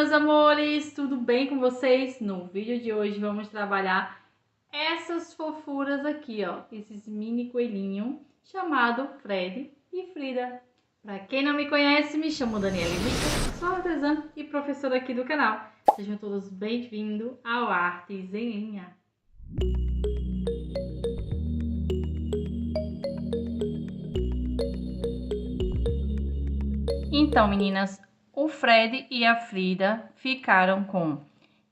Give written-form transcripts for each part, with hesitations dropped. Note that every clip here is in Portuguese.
meus amores, tudo bem com vocês? No vídeo de hoje vamos trabalhar essas fofuras aqui, ó, esses mini coelhinhos chamado Fred e Frida. Para quem não me conhece, me chamo Daniela Mica, sou artesã e professora aqui do canal. Sejam todos bem-vindos ao Artes em Linha. Então, meninas, o Fred e a Frida ficaram com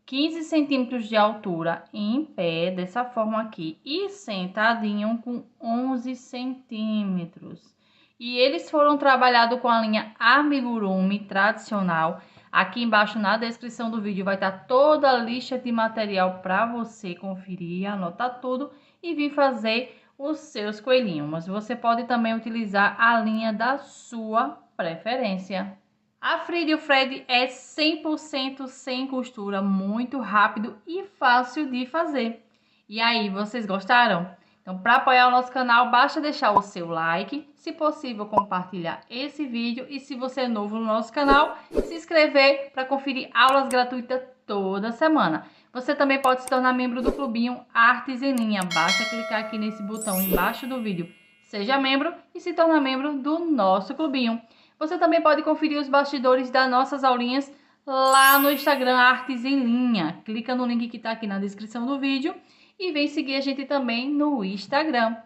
15 centímetros de altura em pé, dessa forma aqui, e sentadinho com 11 centímetros. E eles foram trabalhados com a linha amigurumi tradicional. Aqui embaixo na descrição do vídeo vai estar toda a lista de material para você conferir, anotar tudo e vir fazer os seus coelhinhos. Mas você pode também utilizar a linha da sua preferência. A Frida e o Fred é 100% sem costura, muito rápido e fácil de fazer. E aí, vocês gostaram? Então, para apoiar o nosso canal, basta deixar o seu like, se possível compartilhar esse vídeo e se você é novo no nosso canal, se inscrever para conferir aulas gratuitas toda semana. Você também pode se tornar membro do clubinho Artes em Linha, basta clicar aqui nesse botão embaixo do vídeo. Seja membro e se tornar membro do nosso clubinho. Você também pode conferir os bastidores das nossas aulinhas lá no Instagram Artes em Linha. Clica no link que está aqui na descrição do vídeo e vem seguir a gente também no Instagram.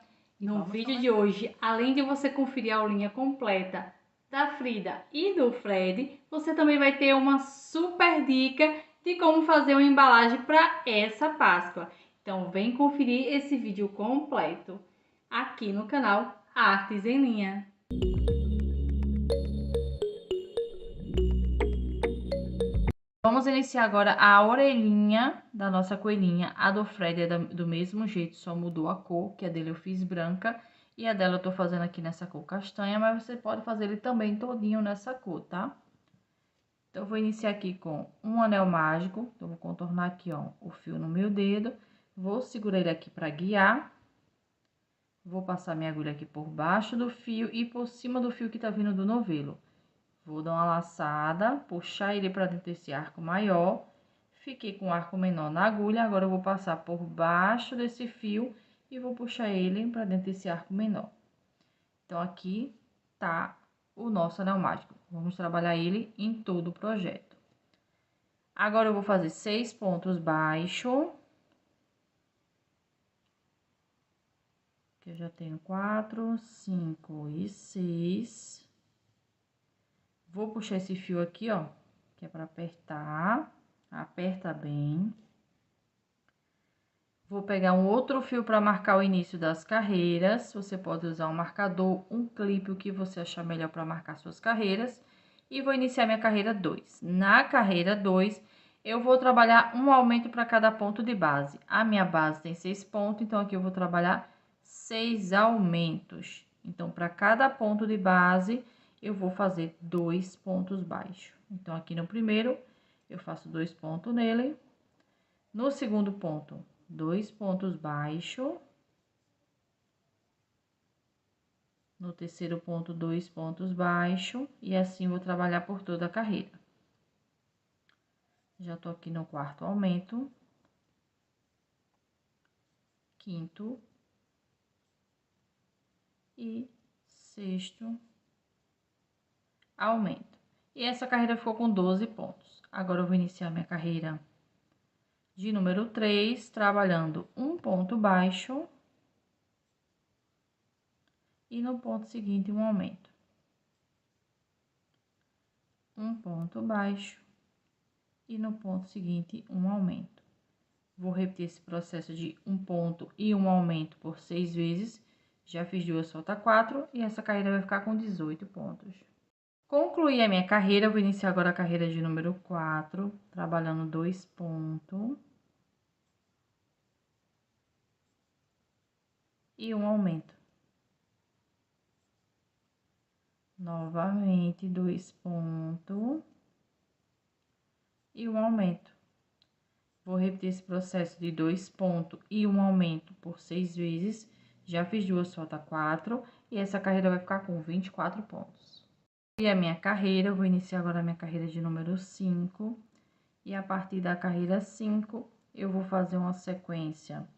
No vídeo de hoje, além de você conferir a aulinha completa da Frida e do Fred, você também vai ter uma super dica de como fazer uma embalagem para essa Páscoa. Então vem conferir esse vídeo completo aqui no canal Artes em Linha. Vamos iniciar agora a orelhinha da nossa coelhinha. A do Fred é do mesmo jeito, só mudou a cor, que a dele eu fiz branca. E a dela eu tô fazendo aqui nessa cor castanha, mas você pode fazer ele também todinho nessa cor, tá? Então, eu vou iniciar aqui com um anel mágico. Então, vou contornar aqui, ó, o fio no meu dedo. Vou segurar ele aqui pra guiar. Vou passar minha agulha aqui por baixo do fio e por cima do fio que tá vindo do novelo. Vou dar uma laçada, puxar ele para dentro desse arco maior. Fiquei com o arco menor na agulha, agora eu vou passar por baixo desse fio e vou puxar ele para dentro desse arco menor. Então, aqui tá o nosso anel mágico. Vamos trabalhar ele em todo o projeto. Agora, eu vou fazer 6 pontos baixos. Que eu já tenho 4, 5 e 6. Vou puxar esse fio aqui, ó, que é para apertar. Aperta bem. Vou pegar um outro fio para marcar o início das carreiras. Você pode usar um marcador, um clipe, o que você achar melhor para marcar suas carreiras. E vou iniciar minha carreira 2. Na carreira 2, eu vou trabalhar um aumento para cada ponto de base. A minha base tem 6 pontos, então aqui eu vou trabalhar 6 aumentos. Então, para cada ponto de base, eu vou fazer 2 pontos baixos. Então, aqui no primeiro, eu faço 2 pontos nele. No segundo ponto, 2 pontos baixos. No terceiro ponto, 2 pontos baixos. E assim, vou trabalhar por toda a carreira. Já tô aqui no quarto aumento. Quinto. E sexto aumento. E essa carreira ficou com 12 pontos. Agora, eu vou iniciar minha carreira de número 3, trabalhando um ponto baixo. E no ponto seguinte, um aumento. Um ponto baixo. E no ponto seguinte, um aumento. Vou repetir esse processo de um ponto e um aumento por 6 vezes. Já fiz 2, falta 4. E essa carreira vai ficar com 18 pontos. Concluí a minha carreira, vou iniciar agora a carreira de número 4, trabalhando 2 pontos. E um aumento. Novamente, 2 pontos. E um aumento. Vou repetir esse processo de 2 pontos e um aumento por 6 vezes. Já fiz 2, falta 4. E essa carreira vai ficar com 24 pontos. E a minha carreira, eu vou iniciar agora a minha carreira de número 5, E a partir da carreira 5, eu vou fazer uma sequência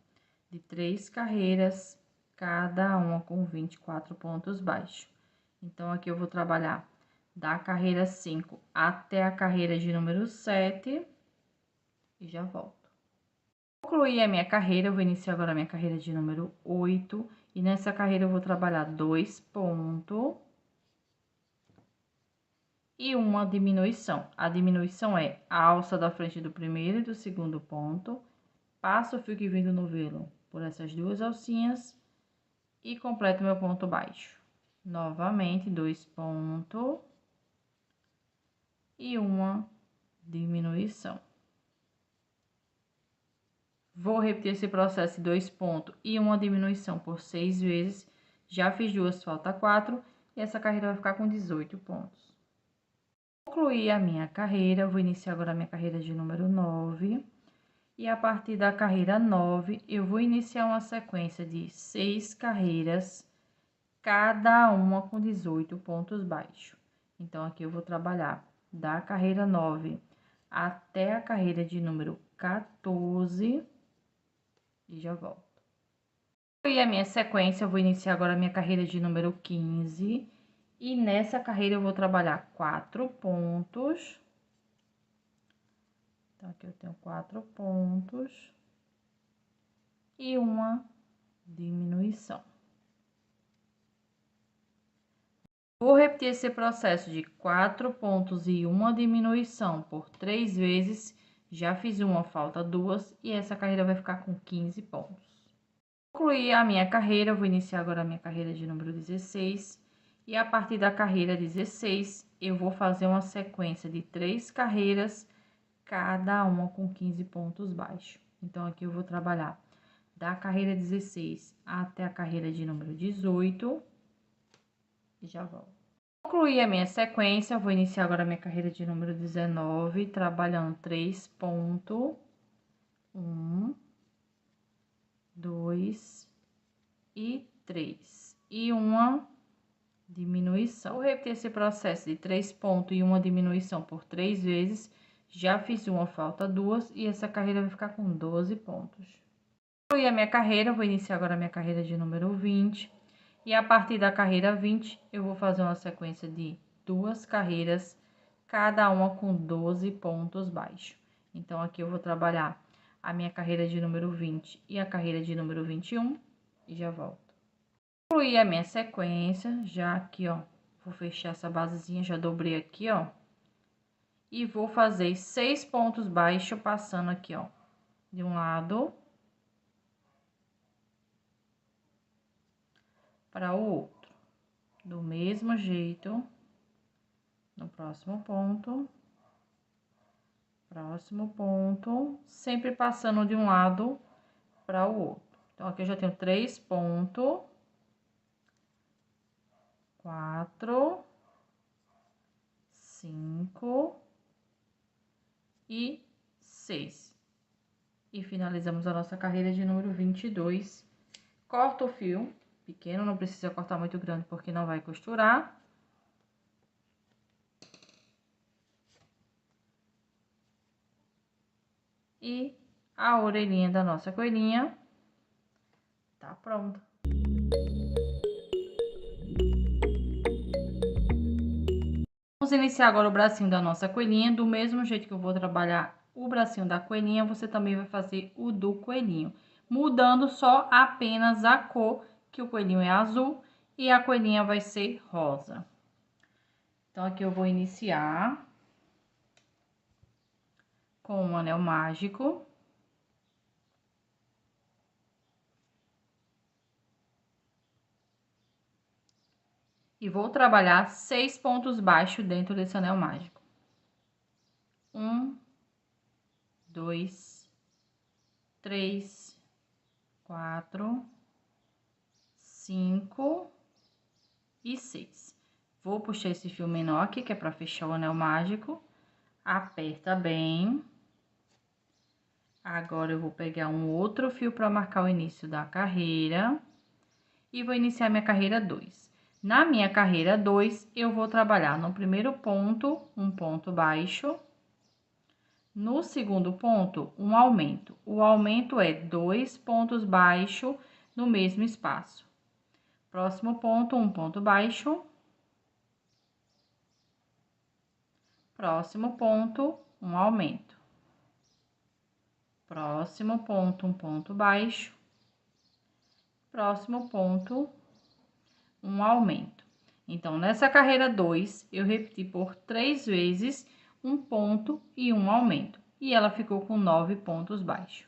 de 3 carreiras, cada uma com 24 pontos baixos. Então, aqui eu vou trabalhar da carreira 5 até a carreira de número 7 e já volto. Concluí a minha carreira, eu vou iniciar agora a minha carreira de número 8 e nessa carreira eu vou trabalhar 2 pontos e uma diminuição. A diminuição é a alça da frente do primeiro e do segundo ponto, passo o fio que vem do novelo por essas duas alcinhas e completo meu ponto baixo. Novamente, 2 pontos e uma diminuição. Vou repetir esse processo de 2 pontos e uma diminuição por 6 vezes. Já fiz duas, falta 4 e essa carreira vai ficar com 18 pontos. Concluí a minha carreira, vou iniciar agora a minha carreira de número 9. E a partir da carreira 9, eu vou iniciar uma sequência de 6 carreiras, cada uma com 18 pontos baixos. Então, aqui eu vou trabalhar da carreira 9 até a carreira de número 14 e já volto. E a minha sequência, eu vou iniciar agora a minha carreira de número 15 e nessa carreira eu vou trabalhar 4 pontos. Então, aqui eu tenho 4 pontos e uma diminuição. Vou repetir esse processo de 4 pontos e uma diminuição por 3 vezes. Já fiz uma, falta 2 e essa carreira vai ficar com 15 pontos. Concluí a minha carreira, vou iniciar agora a minha carreira de número 16. E a partir da carreira 16, eu vou fazer uma sequência de 3 carreiras, cada uma com 15 pontos baixos. Então, aqui eu vou trabalhar da carreira 16 até a carreira de número 18 e já volto. Concluí a minha sequência, vou iniciar agora a minha carreira de número 19, trabalhando 3 pontos, 1, 2 e 3, e uma diminuição. Vou repetir esse processo de 3 pontos e uma diminuição por 3 vezes, já fiz uma, falta 2, e essa carreira vai ficar com 12 pontos. Concluí a minha carreira, vou iniciar agora a minha carreira de número 20, e a partir da carreira 20, eu vou fazer uma sequência de 2 carreiras, cada uma com 12 pontos baixos. Então, aqui eu vou trabalhar a minha carreira de número 20 e a carreira de número 21 e já volto. Concluí a minha sequência, já aqui, ó, vou fechar essa basezinha, já dobrei aqui, ó. E vou fazer 6 pontos baixos passando aqui, ó, de um lado para o outro, do mesmo jeito, no próximo ponto, sempre passando de um lado para o outro. Então, aqui eu já tenho 3 pontos, 4, 5 e 6. E finalizamos a nossa carreira de número 22. Corta o fio pequeno, não precisa cortar muito grande porque não vai costurar. E a orelhinha da nossa coelhinha tá pronta. Vamos iniciar agora o bracinho da nossa coelhinha. Do mesmo jeito que eu vou trabalhar o bracinho da coelhinha, você também vai fazer o do coelhinho, mudando só apenas a cor, que o coelhinho é azul e a coelhinha vai ser rosa. Então, aqui eu vou iniciar com um anel mágico. E vou trabalhar 6 pontos baixos dentro desse anel mágico. 1, 2, 3, 4, 5 e 6. Vou puxar esse fio menor aqui, que é para fechar o anel mágico. Aperta bem. Agora, eu vou pegar um outro fio para marcar o início da carreira. E vou iniciar minha carreira 2. Na minha carreira 2, eu vou trabalhar no primeiro ponto, um ponto baixo. No segundo ponto, um aumento. O aumento é 2 pontos baixos no mesmo espaço. Próximo ponto, um ponto baixo. Próximo ponto, um aumento. Próximo ponto, um ponto baixo. Próximo ponto, um aumento. Então, nessa carreira 2, eu repeti por 3 vezes um ponto e um aumento. E ela ficou com 9 pontos baixos.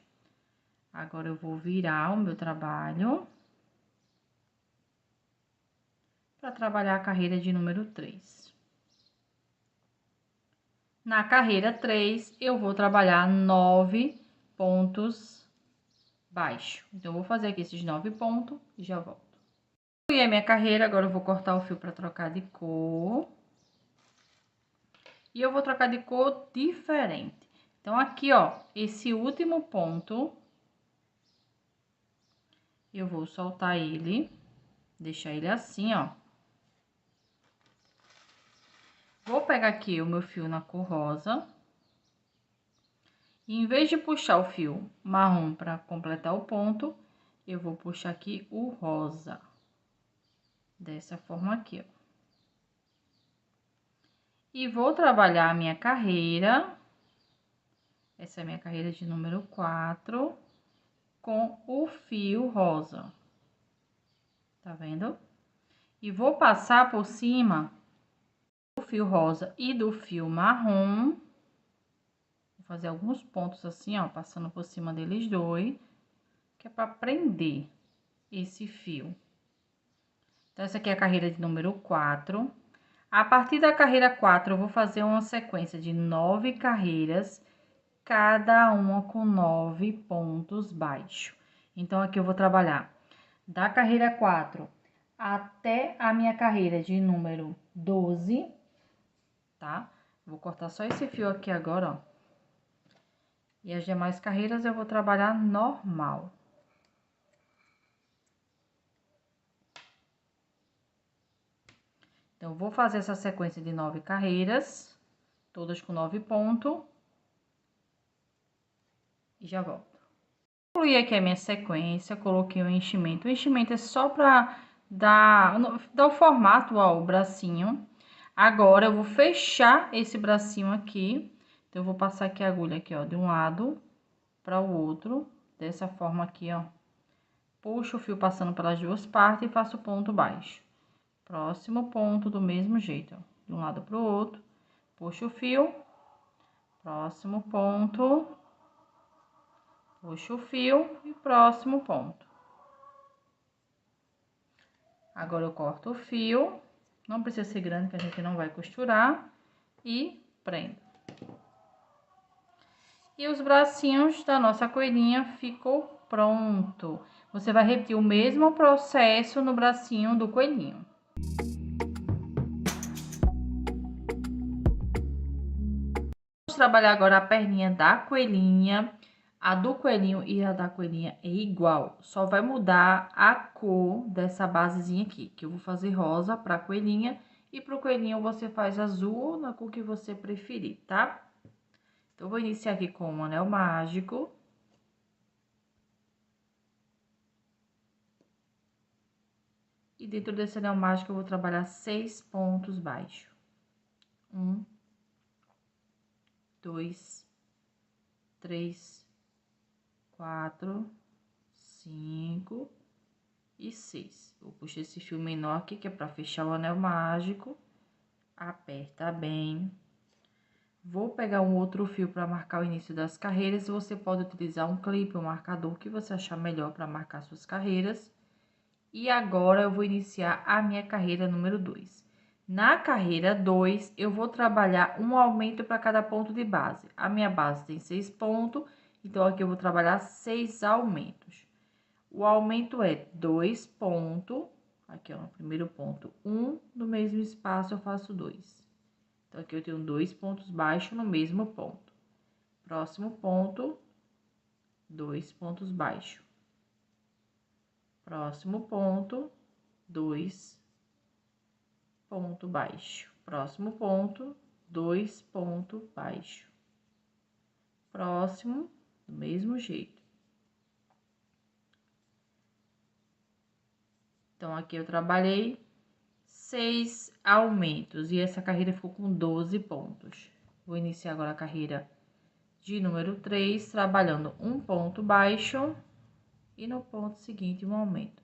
Agora, eu vou virar o meu trabalho para trabalhar a carreira de número 3. Na carreira 3, eu vou trabalhar 9 pontos baixos. Então, eu vou fazer aqui esses 9 pontos e já volto. E a minha carreira, agora eu vou cortar o fio para trocar de cor. E eu vou trocar de cor diferente. Então, aqui, ó, esse último ponto, eu vou soltar ele, deixar ele assim, ó. Vou pegar aqui o meu fio na cor rosa. E em vez de puxar o fio marrom para completar o ponto, eu vou puxar aqui o rosa. Dessa forma aqui, ó. E vou trabalhar a minha carreira. Essa é a minha carreira de número 4, com o fio rosa. Tá vendo? E vou passar por cima do fio rosa e do fio marrom. Vou fazer alguns pontos assim, ó, passando por cima deles dois, que é para prender esse fio. Então, essa aqui é a carreira de número 4. A partir da carreira 4, eu vou fazer uma sequência de 9 carreiras, cada uma com 9 pontos baixos. Então, aqui eu vou trabalhar da carreira 4 até a minha carreira de número 12, tá? Vou cortar só esse fio aqui agora, ó. E as demais carreiras eu vou trabalhar normal. Então, vou fazer essa sequência de 9 carreiras, todas com 9 pontos. E já volto. Concluí aqui a minha sequência, coloquei o enchimento. O enchimento é só para dar o formato ao bracinho. Agora, eu vou fechar esse bracinho aqui. Então, eu vou passar aqui a agulha aqui, ó, de um lado para o outro, dessa forma aqui, ó. Puxo o fio passando pelas duas partes e faço ponto baixo. Próximo ponto do mesmo jeito, ó, de um lado para o outro. Puxo o fio, próximo ponto, puxo o fio e próximo ponto. Agora, eu corto o fio, não precisa ser grande, que a gente não vai costurar, e prendo. E os bracinhos da nossa coelhinha ficou pronto. Você vai repetir o mesmo processo no bracinho do coelhinho. Vamos trabalhar agora a perninha da coelhinha. A do coelhinho e a da coelhinha é igual, só vai mudar a cor dessa basezinha aqui, que eu vou fazer rosa para a coelhinha, e para o coelhinho você faz azul na cor que você preferir, tá? Então, eu vou iniciar aqui com um anel mágico. E dentro desse anel mágico, eu vou trabalhar 6 pontos baixos. 1, 2, 3, 4, 5 e 6. Eu puxo esse fio menor aqui, que é para fechar o anel mágico. Aperta bem. Vou pegar um outro fio para marcar o início das carreiras. Você pode utilizar um clipe, um marcador, que você achar melhor para marcar suas carreiras. E agora, eu vou iniciar a minha carreira número 2. Na carreira 2, eu vou trabalhar um aumento para cada ponto de base. A minha base tem 6 pontos, então aqui eu vou trabalhar 6 aumentos. O aumento é 2 pontos, aqui ó, no primeiro ponto, 1, no mesmo espaço eu faço 2. Então, aqui eu tenho 2 pontos baixos no mesmo ponto. Próximo ponto, 2 pontos baixos. Próximo ponto, 2 ponto baixo. Próximo ponto, 2 ponto baixo. próximo, do mesmo jeito. Então, aqui eu trabalhei 6 aumentos e essa carreira ficou com 12 pontos. Vou iniciar agora a carreira de número 3, trabalhando um ponto baixo e no ponto seguinte um aumento.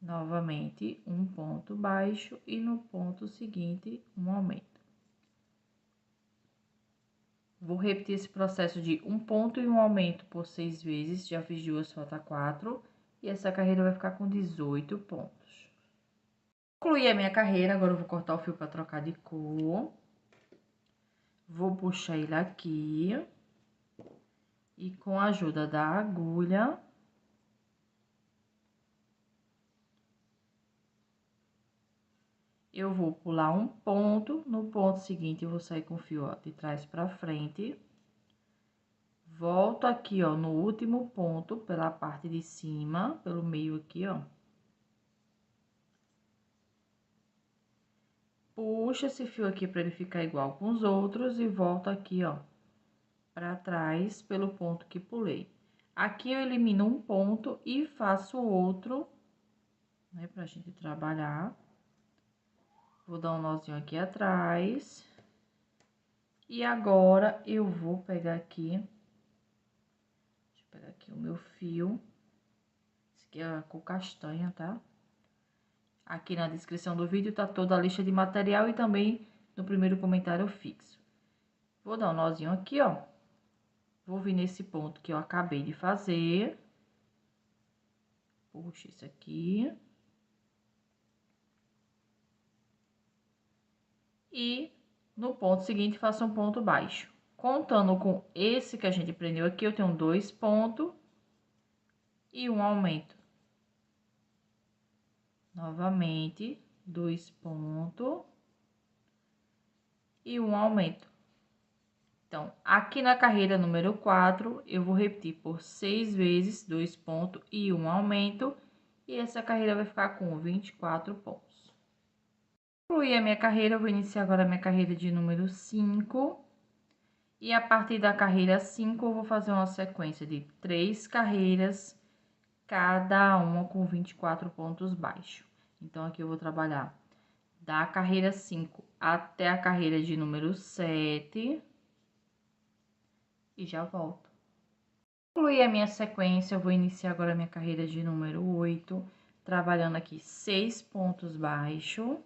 Novamente, um ponto baixo e no ponto seguinte um aumento. Vou repetir esse processo de um ponto e um aumento por 6 vezes, já fiz 2, falta 4, e essa carreira vai ficar com 18 pontos. Concluí a minha carreira, agora eu vou cortar o fio para trocar de cor. Vou puxar ele aqui, e com a ajuda da agulha, eu vou pular um ponto, no ponto seguinte eu vou sair com o fio, ó, de trás para frente. Volto aqui, ó, no último ponto, pela parte de cima, pelo meio aqui, ó. Puxa esse fio aqui para ele ficar igual com os outros e volto aqui, ó, para trás, pelo ponto que pulei. Aqui eu elimino um ponto e faço outro, né, pra gente trabalhar. Vou dar um nozinho aqui atrás. E agora, eu vou pegar aqui, deixa eu pegar aqui o meu fio. Esse aqui é a cor castanha, tá? Aqui na descrição do vídeo tá toda a lista de material e também no primeiro comentário fixo. Vou dar um nozinho aqui, ó. Vou vir nesse ponto que eu acabei de fazer. Puxa isso aqui. E no ponto seguinte, faço um ponto baixo. Contando com esse que a gente prendeu aqui, eu tenho 2 pontos e um aumento. Novamente, 2 pontos e um aumento. Então, aqui na carreira número 4, eu vou repetir por 6 vezes, 2 pontos e um aumento. E essa carreira vai ficar com 24 pontos. Concluí a minha carreira, eu vou iniciar agora a minha carreira de número 5. E a partir da carreira 5, eu vou fazer uma sequência de 3 carreiras, cada uma com 24 pontos baixos. Então, aqui eu vou trabalhar da carreira 5 até a carreira de número 7. E já volto. Concluí a minha sequência, eu vou iniciar agora a minha carreira de número 8, trabalhando aqui 6 pontos baixos.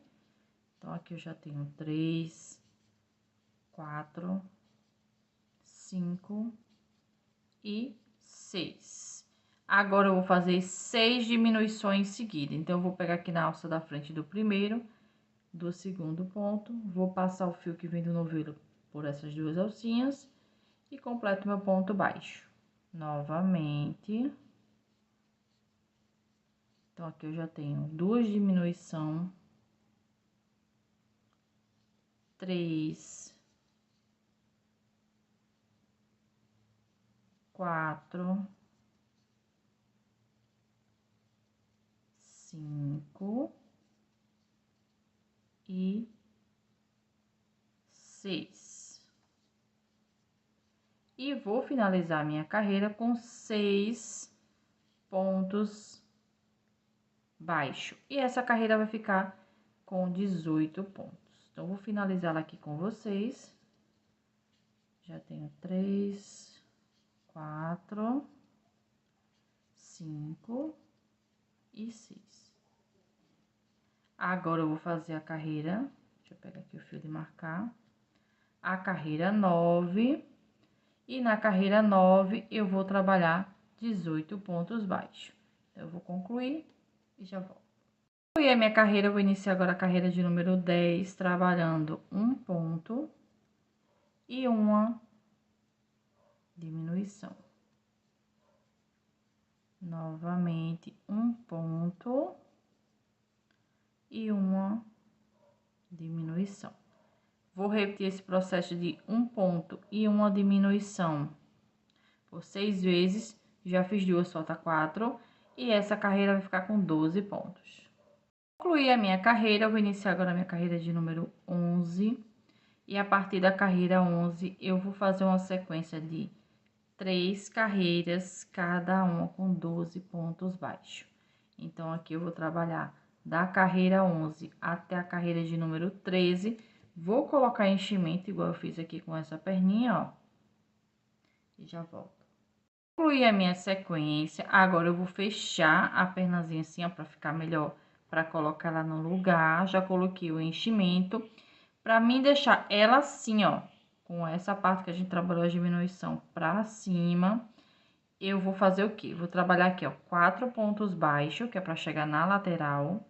Então, aqui eu já tenho 3, 4, 5 e 6. Agora, eu vou fazer 6 diminuições seguidas. Então, eu vou pegar aqui na alça da frente do primeiro, do segundo ponto, vou passar o fio que vem do novelo por essas duas alcinhas e completo meu ponto baixo. Novamente. Então, aqui eu já tenho 2 diminuições, 3, 4, 5 e 6. E vou finalizar minha carreira com 6 pontos baixos. E essa carreira vai ficar com 18 pontos. Então, vou finalizar ela aqui com vocês. Já tenho 3, 4, 5 e 6. Agora, eu vou fazer a carreira, deixa eu pegar aqui o fio de marcar, a carreira 9, e na carreira 9, eu vou trabalhar 18 pontos baixos. Então, eu vou concluir e já volto. Concluí a minha carreira, eu vou iniciar agora a carreira de número 10, trabalhando um ponto e uma diminuição. Novamente, um ponto e uma diminuição. Vou repetir esse processo de um ponto e uma diminuição por 6 vezes. Já fiz 2, falta 4. E essa carreira vai ficar com 12 pontos. Concluí a minha carreira, eu vou iniciar agora a minha carreira de número 11. E a partir da carreira 11, eu vou fazer uma sequência de 3 carreiras, cada uma com 12 pontos baixos. Então, aqui eu vou trabalhar da carreira 11 até a carreira de número 13. Vou colocar enchimento, igual eu fiz aqui com essa perninha, ó. E já volto. Concluí a minha sequência. Agora, eu vou fechar a pernazinha assim, ó, pra ficar melhor, pra colocar ela no lugar. Já coloquei o enchimento. Pra mim deixar ela assim, ó, com essa parte que a gente trabalhou a diminuição pra cima, eu vou fazer o quê? Vou trabalhar aqui, ó, 4 pontos baixos, que é pra chegar na lateral.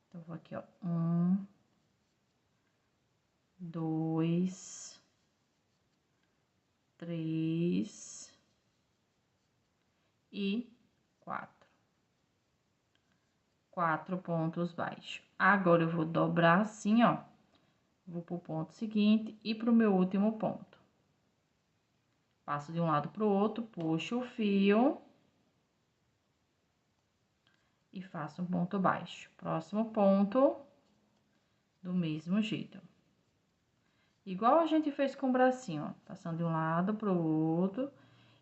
Então, vou aqui, ó, 1, 2, 3 e 4. 4 pontos baixos. Agora, eu vou dobrar assim, ó. Vou pro ponto seguinte e pro meu último ponto. Passo de um lado pro outro, puxo o fio e faço um ponto baixo. Próximo ponto, do mesmo jeito. Igual a gente fez com o bracinho, ó. Passando de um lado pro outro.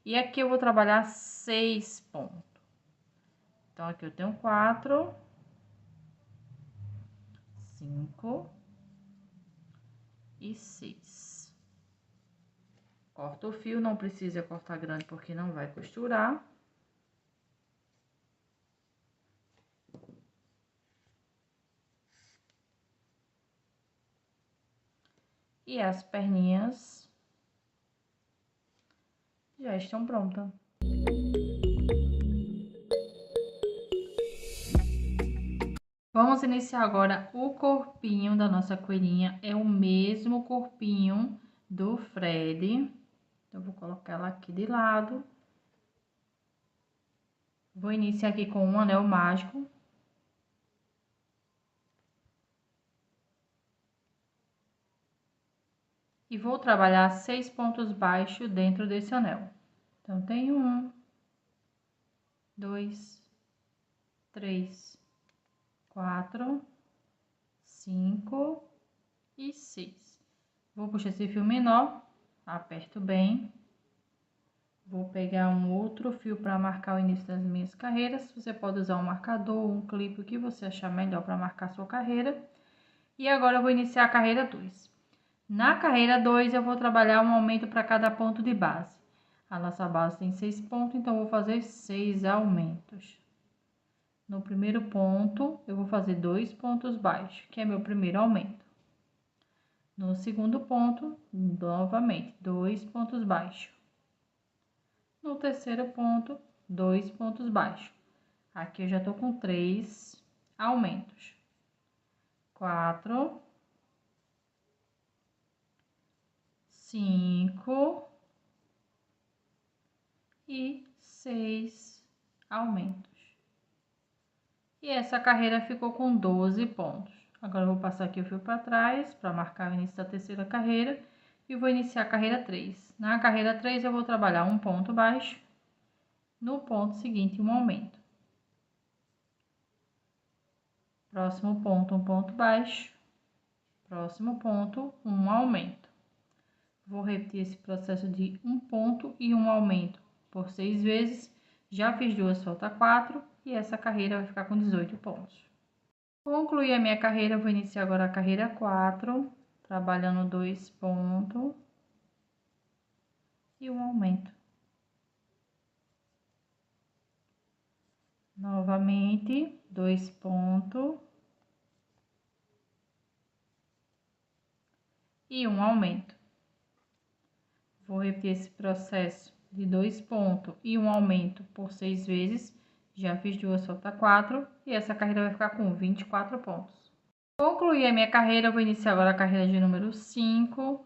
E aqui eu vou trabalhar 6 pontos. Então, aqui eu tenho 4, 5 e 6. Corto o fio, não precisa cortar grande porque não vai costurar. E as perninhas já estão prontas. Vamos iniciar agora o corpinho da nossa coelhinha. É o mesmo corpinho do Fred. Então, vou colocar ela aqui de lado. Vou iniciar aqui com um anel mágico. E vou trabalhar 6 pontos baixos dentro desse anel. Então, tem 1, 2, 3, 4, 5 e 6. Vou puxar esse fio menor, aperto bem. Vou pegar um outro fio para marcar o início das minhas carreiras. Você pode usar um marcador, um clipe, o que você achar melhor para marcar a sua carreira. E agora eu vou iniciar a carreira 2. Na carreira 2, eu vou trabalhar um aumento para cada ponto de base. A nossa base tem 6 pontos, então eu vou fazer 6 aumentos. No primeiro ponto, eu vou fazer 2 pontos baixos, que é meu primeiro aumento. No segundo ponto, novamente, 2 pontos baixos. No terceiro ponto, 2 pontos baixos. Aqui eu já tô com 3 aumentos. 4, 5 e 6 aumentos. E essa carreira ficou com 12 pontos. Agora, eu vou passar aqui o fio para trás, para marcar o início da terceira carreira. E vou iniciar a carreira 3. Na carreira 3, eu vou trabalhar um ponto baixo. No ponto seguinte, um aumento. Próximo ponto, um ponto baixo. Próximo ponto, um aumento. Vou repetir esse processo de um ponto e um aumento por 6 vezes. Já fiz 2, falta 4. E essa carreira vai ficar com 18 pontos. Concluí a minha carreira, vou iniciar agora a carreira 4, trabalhando 2 pontos e um aumento. Novamente, 2 pontos e um aumento. Vou repetir esse processo de 2 pontos e um aumento por 6 vezes. Já fiz 2, falta 4 e essa carreira vai ficar com 24 pontos. Concluí a minha carreira, vou iniciar agora a carreira de número 5,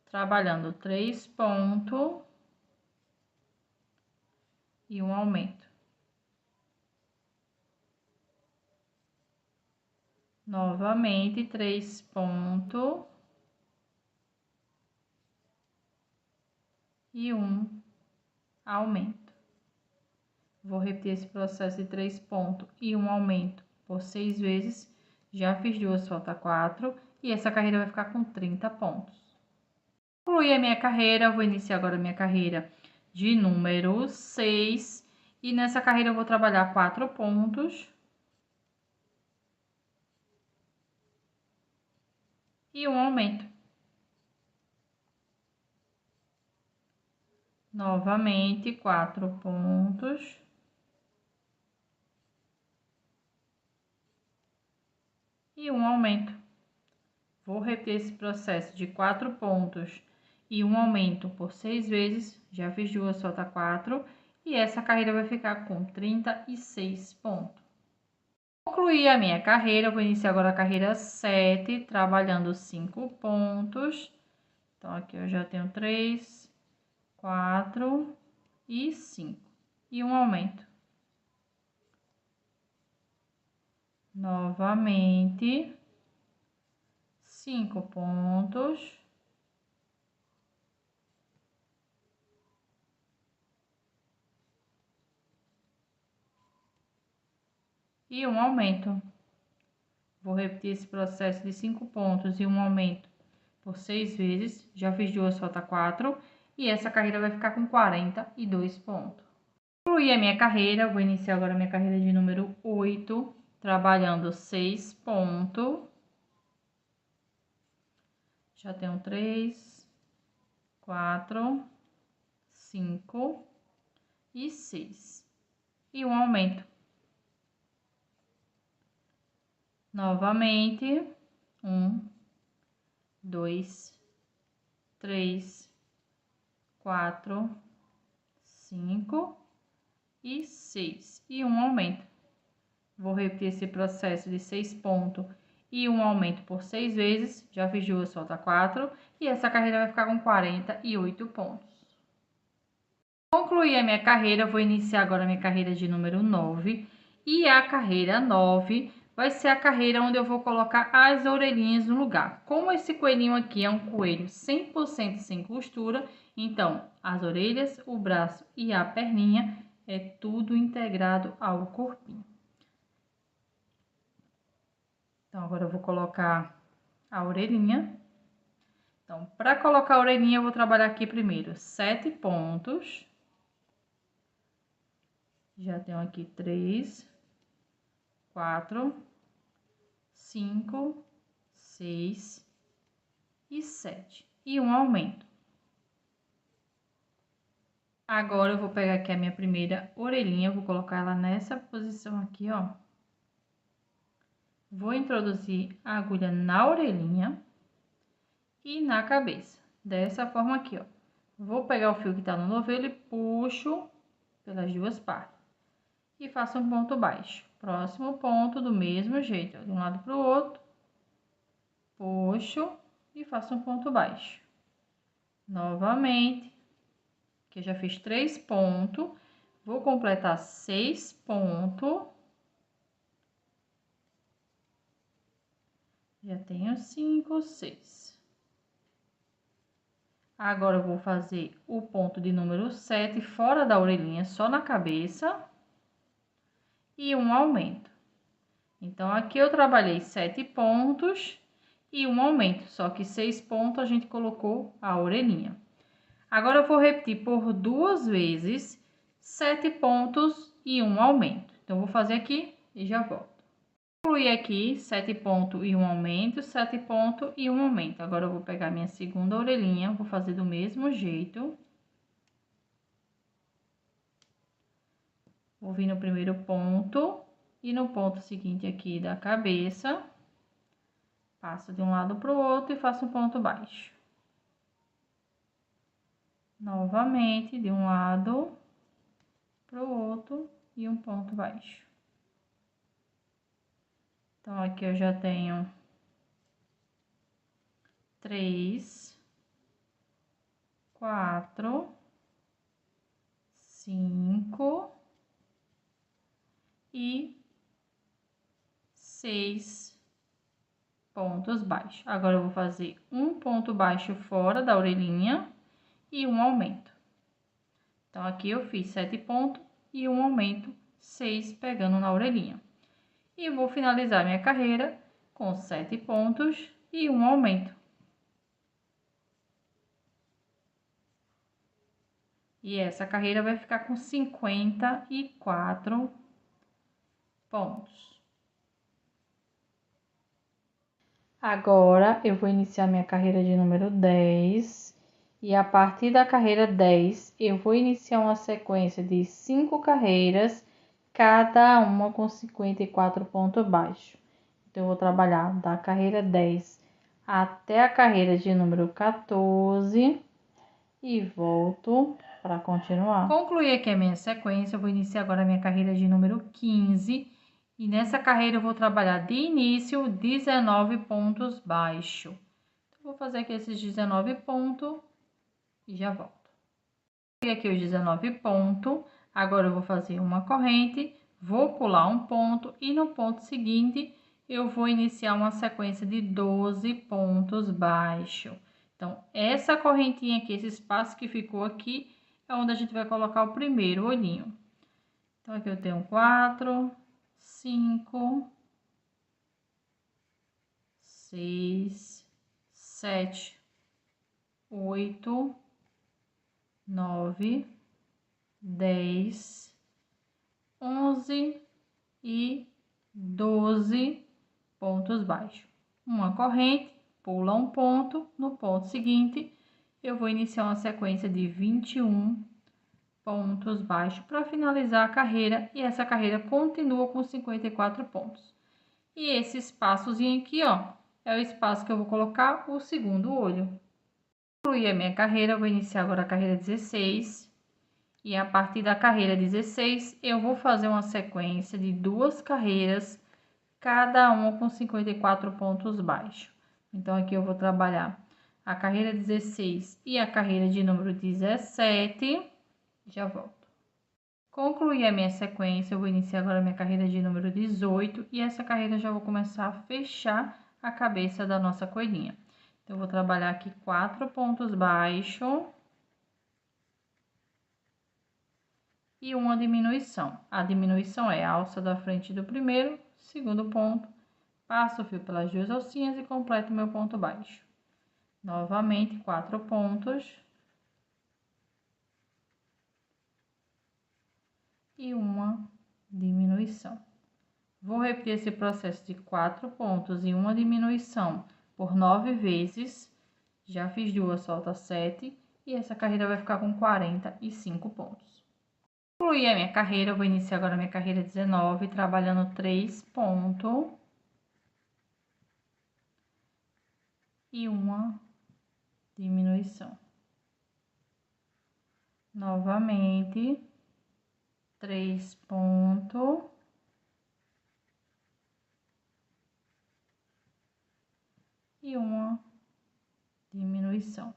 trabalhando 3 pontos e um aumento. Novamente, 3 pontos e um aumento. Vou repetir esse processo de 3 pontos e um aumento por 6 vezes. já fiz 2, falta 4, e essa carreira vai ficar com 30 pontos. Concluí a minha carreira, vou iniciar agora a minha carreira de número 6, e nessa carreira eu vou trabalhar 4 pontos. E um aumento. Novamente, 4 pontos. E um aumento. Vou repetir esse processo de 4 pontos e um aumento por 6 vezes. Já fiz 2, falta 4. E essa carreira vai ficar com 36 pontos. Concluí a minha carreira, vou iniciar agora a carreira 7, trabalhando 5 pontos. Então, aqui eu já tenho 3, 4 e 5. E um aumento. Novamente, 5 pontos. E um aumento. Vou repetir esse processo de 5 pontos e um aumento por 6 vezes. Já fiz 2, falta 4. E essa carreira vai ficar com 42 pontos. Concluí a minha carreira, vou iniciar agora a minha carreira de número 8, trabalhando 6 pontos. Já tenho 3, 4, 5 e 6. E um aumento. Novamente, 1, 2, 3, 4, 5 e 6. E um aumento. Vou repetir esse processo de 6 pontos e um aumento por 6 vezes. Já fiz 2, falta 4. E essa carreira vai ficar com 48 pontos. Concluí a minha carreira, vou iniciar agora a minha carreira de número 9. E a carreira 9 vai ser a carreira onde eu vou colocar as orelhinhas no lugar. Como esse coelhinho aqui é um coelho 100% sem costura, então as orelhas, o braço e a perninha é tudo integrado ao corpinho. Então, agora eu vou colocar a orelhinha. Então, para colocar a orelhinha, eu vou trabalhar aqui primeiro 7 pontos. Já tenho aqui 3, 4, 5, 6 e 7. E um aumento. Agora, eu vou pegar aqui a minha primeira orelhinha, vou colocar ela nessa posição aqui, ó. Vou introduzir a agulha na orelhinha e na cabeça, dessa forma aqui, ó. Vou pegar o fio que tá no novelo e puxo pelas duas partes. E faço um ponto baixo. Próximo ponto, do mesmo jeito, ó, de um lado pro outro. Puxo e faço um ponto baixo. Novamente, que eu já fiz 3 pontos. Vou completar 6 pontos. Já tenho 5, 6. Agora, eu vou fazer o ponto de número 7 fora da orelhinha, só na cabeça. E um aumento. Então, aqui eu trabalhei 7 pontos e um aumento, só que 6 pontos a gente colocou a orelhinha. Agora, eu vou repetir por 2 vezes 7 pontos e um aumento. Então, vou fazer aqui e já volto. Concluí aqui 7 pontos e um aumento, 7 pontos e um aumento. Agora, eu vou pegar minha segunda orelhinha, vou fazer do mesmo jeito. Vou vir no primeiro ponto e no ponto seguinte aqui da cabeça. Passo de um lado para o outro e faço um ponto baixo. Novamente, de um lado para o outro e um ponto baixo. Então, aqui eu já tenho 3, 4, 5 e 6 pontos baixos. Agora, eu vou fazer um ponto baixo fora da orelhinha e um aumento. Então, aqui eu fiz 7 pontos e um aumento, 6 pegando na orelhinha. E vou finalizar minha carreira com 7 pontos e um aumento. E essa carreira vai ficar com 54 pontos. Agora, eu vou iniciar minha carreira de número 10. E a partir da carreira 10, eu vou iniciar uma sequência de 5 carreiras, cada uma com 54 pontos baixos. Então, eu vou trabalhar da carreira 10 até a carreira de número 14 e volto para continuar. Concluir aqui a minha sequência, eu vou iniciar agora a minha carreira de número 15. E nessa carreira eu vou trabalhar de início 19 pontos baixos. Então, vou fazer aqui esses 19 pontos e já volto. E aqui os 19 pontos. Agora eu vou fazer uma corrente, vou pular um ponto e no ponto seguinte eu vou iniciar uma sequência de 12 pontos baixos. Então, essa correntinha aqui, esse espaço que ficou aqui, é onde a gente vai colocar o primeiro olhinho. Então, aqui eu tenho 4, 5, 6, 7, 8, 9, 10, 11 e 12 pontos baixos. Uma corrente, pula um ponto, no ponto seguinte, eu vou iniciar uma sequência de 21 pontos baixos para finalizar a carreira, e essa carreira continua com 54 pontos. E esse espaçozinho aqui, ó, é o espaço que eu vou colocar o segundo olho. Concluí a minha carreira, eu vou iniciar agora a carreira 16. E a partir da carreira 16, eu vou fazer uma sequência de 2 carreiras, cada uma com 54 pontos baixos. Então, aqui eu vou trabalhar a carreira 16 e a carreira de número 17. Já volto. Concluí a minha sequência, eu vou iniciar agora a minha carreira de número 18. E essa carreira já vou começar a fechar a cabeça da nossa coelhinha. Então, eu vou trabalhar aqui 4 pontos baixos e uma diminuição. A diminuição é a alça da frente do primeiro, segundo ponto, passo o fio pelas 2 alcinhas e completo meu ponto baixo. Novamente, 4 pontos e uma diminuição. Vou repetir esse processo de 4 pontos e uma diminuição por 9 vezes. Já fiz 2, solta 7 e essa carreira vai ficar com 45 pontos. Concluí a minha carreira, eu vou iniciar agora a minha carreira 19, trabalhando 3 pontos e uma diminuição. Novamente, 3 pontos e uma diminuição.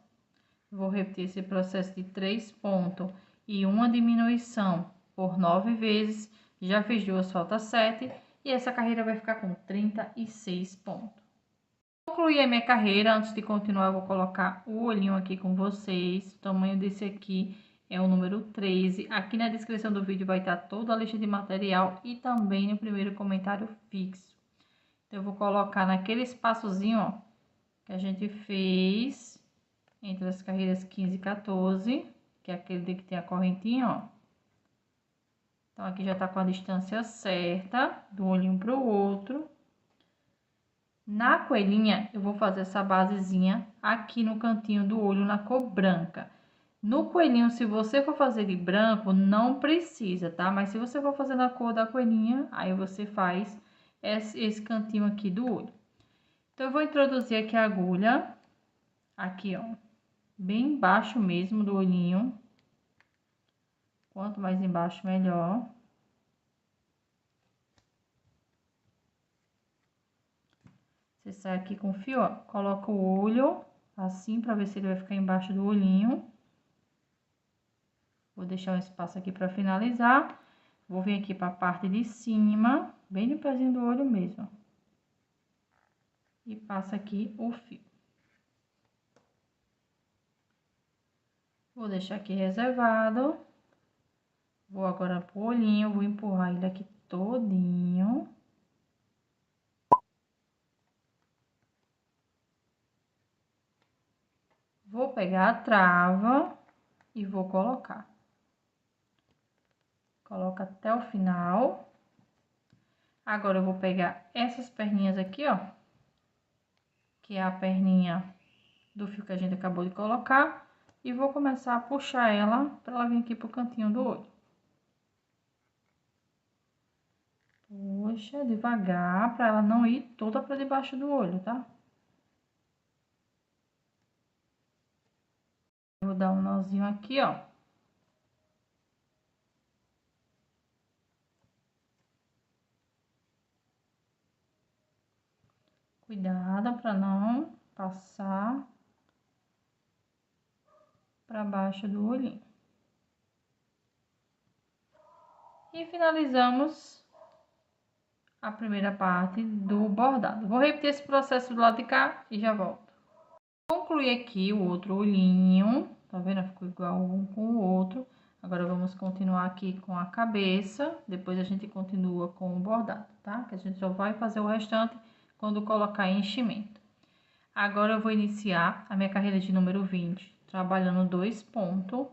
Vou repetir esse processo de 3 pontos e uma diminuição por 9 vezes. Já fiz 2, falta 7 e essa carreira vai ficar com 36 pontos. Concluí a minha carreira. Antes de continuar, eu vou colocar o olhinho aqui com vocês. O tamanho desse aqui é o número 13. Aqui na descrição do vídeo vai estar toda a lista de material e também no primeiro comentário fixo. Então, eu vou colocar naquele espaçozinho, ó, que a gente fez entre as carreiras 15 e 14, que é aquele que tem a correntinha, ó. Então, aqui já tá com a distância certa do olhinho pro outro. Na coelhinha, eu vou fazer essa basezinha aqui no cantinho do olho na cor branca. No coelhinho, se você for fazer de branco, não precisa, tá? Mas se você for fazer na cor da coelhinha, aí você faz esse cantinho aqui do olho. Então, eu vou introduzir aqui a agulha, aqui, ó, bem embaixo mesmo do olhinho. Quanto mais embaixo, melhor. Você sai aqui com o fio, ó, coloca o olho assim pra ver se ele vai ficar embaixo do olhinho. Vou deixar um espaço aqui pra finalizar. Vou vir aqui pra parte de cima, bem no pezinho do olho mesmo. E passa aqui o fio. Vou deixar aqui reservado. Vou agora pro olhinho, vou empurrar ele aqui todinho. Vou pegar a trava e vou colocar. Coloca até o final. Agora eu vou pegar essas perninhas aqui, ó, que é a perninha do fio que a gente acabou de colocar, e vou começar a puxar ela para ela vir aqui pro cantinho do olho. Puxa devagar para ela não ir toda para debaixo do olho, tá? Vou dar um nozinho aqui, ó. Cuidado para não passar para baixo do olhinho. E finalizamos a primeira parte do bordado. Vou repetir esse processo do lado de cá e já volto. Concluir aqui o outro olhinho, tá vendo? Ficou igual um com o outro. Agora vamos continuar aqui com a cabeça, depois a gente continua com o bordado, tá? Que a gente só vai fazer o restante quando colocar enchimento. Agora eu vou iniciar a minha carreira de número 20, trabalhando 2 pontos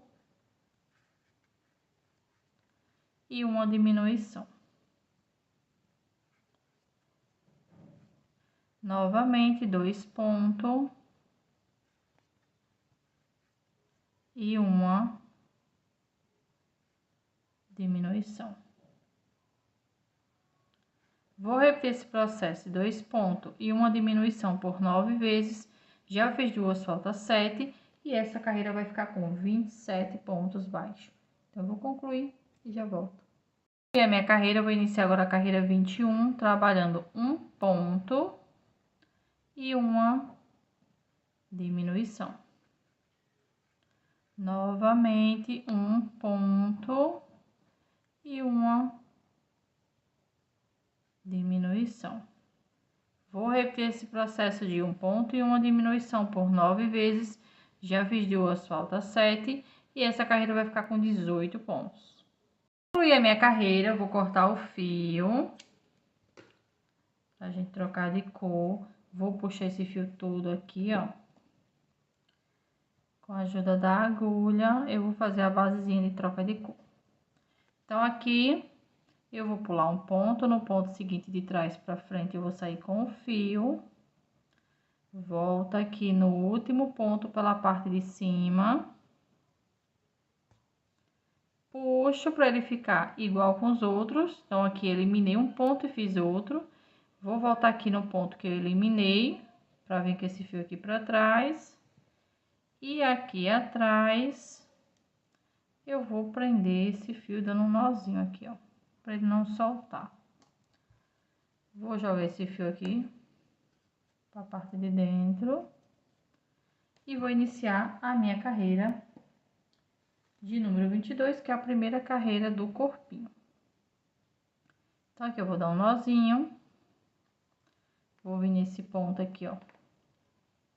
e uma diminuição. Novamente 2 pontos e uma diminuição. Vou repetir esse processo, 2 pontos e uma diminuição por 9 vezes. Já fiz duas, falta 7, e essa carreira vai ficar com 27 pontos baixos. Então, eu vou concluir e já volto. E a minha carreira, eu vou iniciar agora a carreira 21, trabalhando 1 ponto e uma diminuição. Novamente, 1 ponto e uma diminuição. Vou repetir esse processo de 1 ponto e uma diminuição por 9 vezes. Já fiz duas, falta 7, e essa carreira vai ficar com 18 pontos. Concluí a minha carreira, vou cortar o fio, pra gente trocar de cor. Vou puxar esse fio todo aqui, ó. Com a ajuda da agulha, eu vou fazer a basezinha de troca de cor. Então, aqui eu vou pular um ponto, no ponto seguinte de trás para frente eu vou sair com o fio. Volta aqui no último ponto pela parte de cima. Puxo para ele ficar igual com os outros. Então, aqui eliminei um ponto e fiz outro. Vou voltar aqui no ponto que eu eliminei, para vir com esse fio aqui para trás. E aqui atrás, eu vou prender esse fio dando um nozinho aqui, ó, para ele não soltar. Vou jogar esse fio aqui para a parte de dentro e vou iniciar a minha carreira de número 22, que é a primeira carreira do corpinho. Então, aqui eu vou dar um nozinho, vou vir nesse ponto aqui, ó,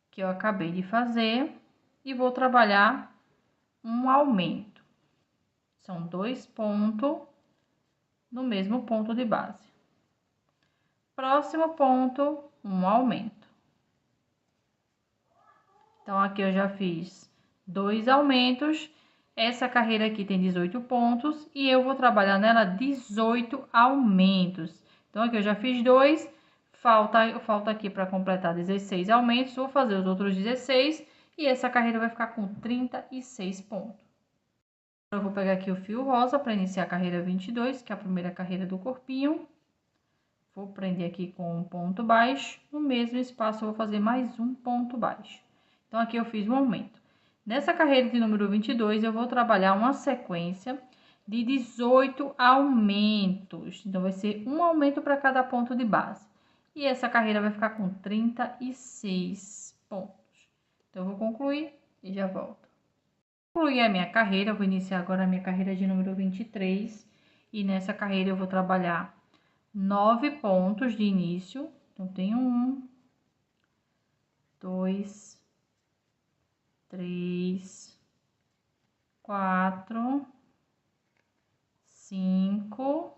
que eu acabei de fazer, e vou trabalhar um aumento. São 2 pontos no mesmo ponto de base. Próximo ponto, um aumento. Então, aqui eu já fiz 2 aumentos. Essa carreira aqui tem 18 pontos e eu vou trabalhar nela 18 aumentos. Então, aqui eu já fiz 2, falta aqui para completar 16 aumentos. Vou fazer os outros 16 e essa carreira vai ficar com 36 pontos. Eu vou pegar aqui o fio rosa para iniciar a carreira 22, que é a primeira carreira do corpinho. Vou prender aqui com um ponto baixo. No mesmo espaço, eu vou fazer mais um ponto baixo. Então, aqui eu fiz um aumento. Nessa carreira de número 22, eu vou trabalhar uma sequência de 18 aumentos. Então, vai ser um aumento para cada ponto de base. E essa carreira vai ficar com 36 pontos. Então, eu vou concluir e já volto. Concluí a minha carreira, eu vou iniciar agora a minha carreira de número 23. E nessa carreira, eu vou trabalhar 9 pontos de início. Então, tenho 1, 2, 3, 4, 5,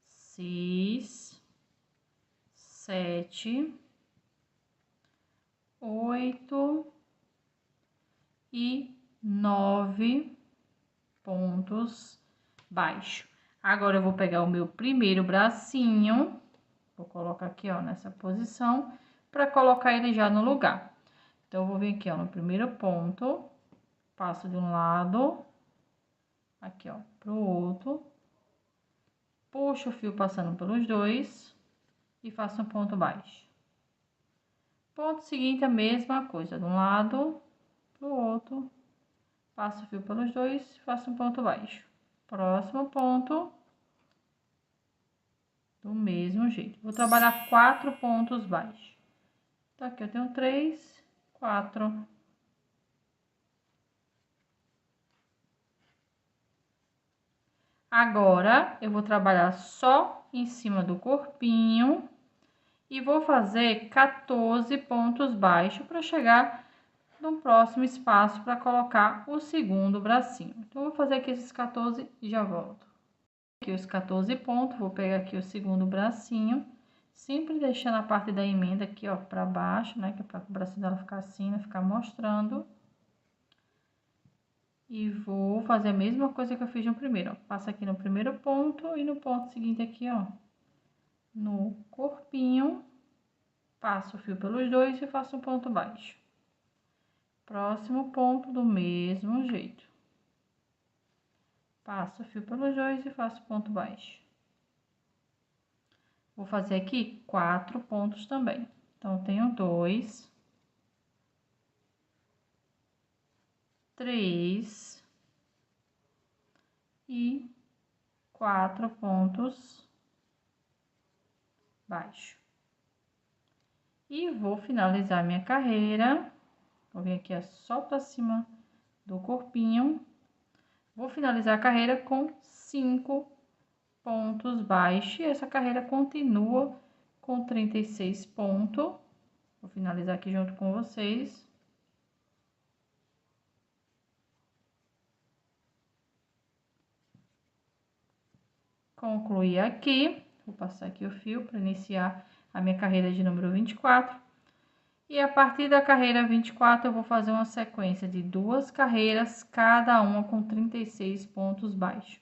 6, 7, 8, e 9 pontos baixos. Agora, eu vou pegar o meu primeiro bracinho, vou colocar aqui, ó, nessa posição, para colocar ele já no lugar. Então, eu vou vir aqui, ó, no primeiro ponto, passo de um lado, aqui, ó, pro outro, puxo o fio passando pelos dois e faço um ponto baixo. Ponto seguinte, a mesma coisa, de um lado pro outro, passo o fio pelos dois, faço um ponto baixo. Próximo ponto, do mesmo jeito. Vou trabalhar 4 pontos baixos. Então, aqui eu tenho 3, 4. Agora, eu vou trabalhar só em cima do corpinho e vou fazer 14 pontos baixos para chegar no próximo espaço para colocar o segundo bracinho. Então, eu vou fazer aqui esses 14 e já volto. Aqui os 14 pontos, vou pegar aqui o segundo bracinho, sempre deixando a parte da emenda aqui, ó, para baixo, né, que é para o bracinho dela ficar assim, né, ficar mostrando. E vou fazer a mesma coisa que eu fiz no primeiro, ó. Passo aqui no primeiro ponto e no ponto seguinte aqui, ó, no corpinho, passo o fio pelos dois e faço um ponto baixo. Próximo ponto do mesmo jeito. Passo o fio pelos dois e faço ponto baixo. Vou fazer aqui 4 pontos também. Então, tenho 2, 3 e 4 pontos baixos. E vou finalizar minha carreira. Vou vir aqui só para cima do corpinho. Vou finalizar a carreira com 5 pontos baixos. E essa carreira continua com 36 pontos. Vou finalizar aqui junto com vocês. Concluir aqui. Vou passar aqui o fio para iniciar a minha carreira de número 24. E a partir da carreira 24, eu vou fazer uma sequência de 2 carreiras, cada uma com 36 pontos baixos.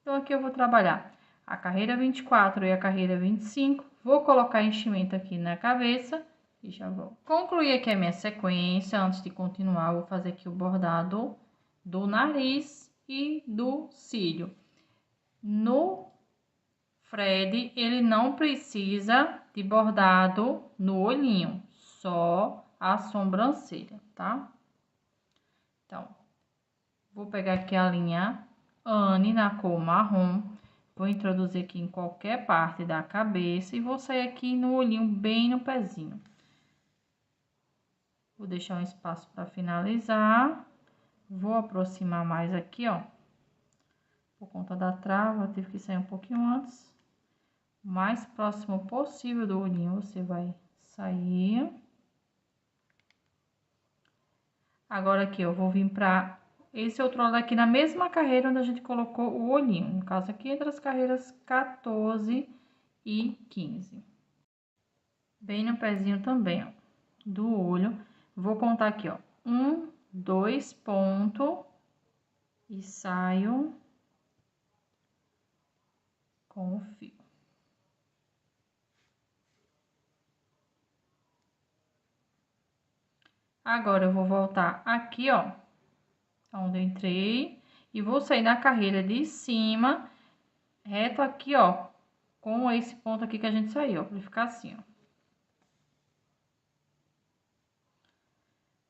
Então, aqui eu vou trabalhar a carreira 24 e a carreira 25. Vou colocar enchimento aqui na cabeça e já vou. Concluir aqui a minha sequência. Antes de continuar, eu vou fazer aqui o bordado do nariz e do cílio. No Fred, ele não precisa de bordado no olhinho, só a sobrancelha, tá? Então, vou pegar aqui a linha Anne na cor marrom, vou introduzir aqui em qualquer parte da cabeça e vou sair aqui no olhinho, bem no pezinho. Vou deixar um espaço para finalizar, vou aproximar mais aqui, ó, por conta da trava, eu tive que sair um pouquinho antes. O mais próximo possível do olhinho você vai sair. Agora aqui eu vou vir para esse outro lado aqui na mesma carreira onde a gente colocou o olhinho. No caso aqui entre as carreiras 14 e 15. Bem no pezinho também, ó, do olho. Vou contar aqui, ó, 1, 2 pontos e saio com o fio. Agora, eu vou voltar aqui, ó, onde eu entrei, e vou sair na carreira de cima, reto aqui, ó, com esse ponto aqui que a gente saiu, ó, pra ficar assim, ó.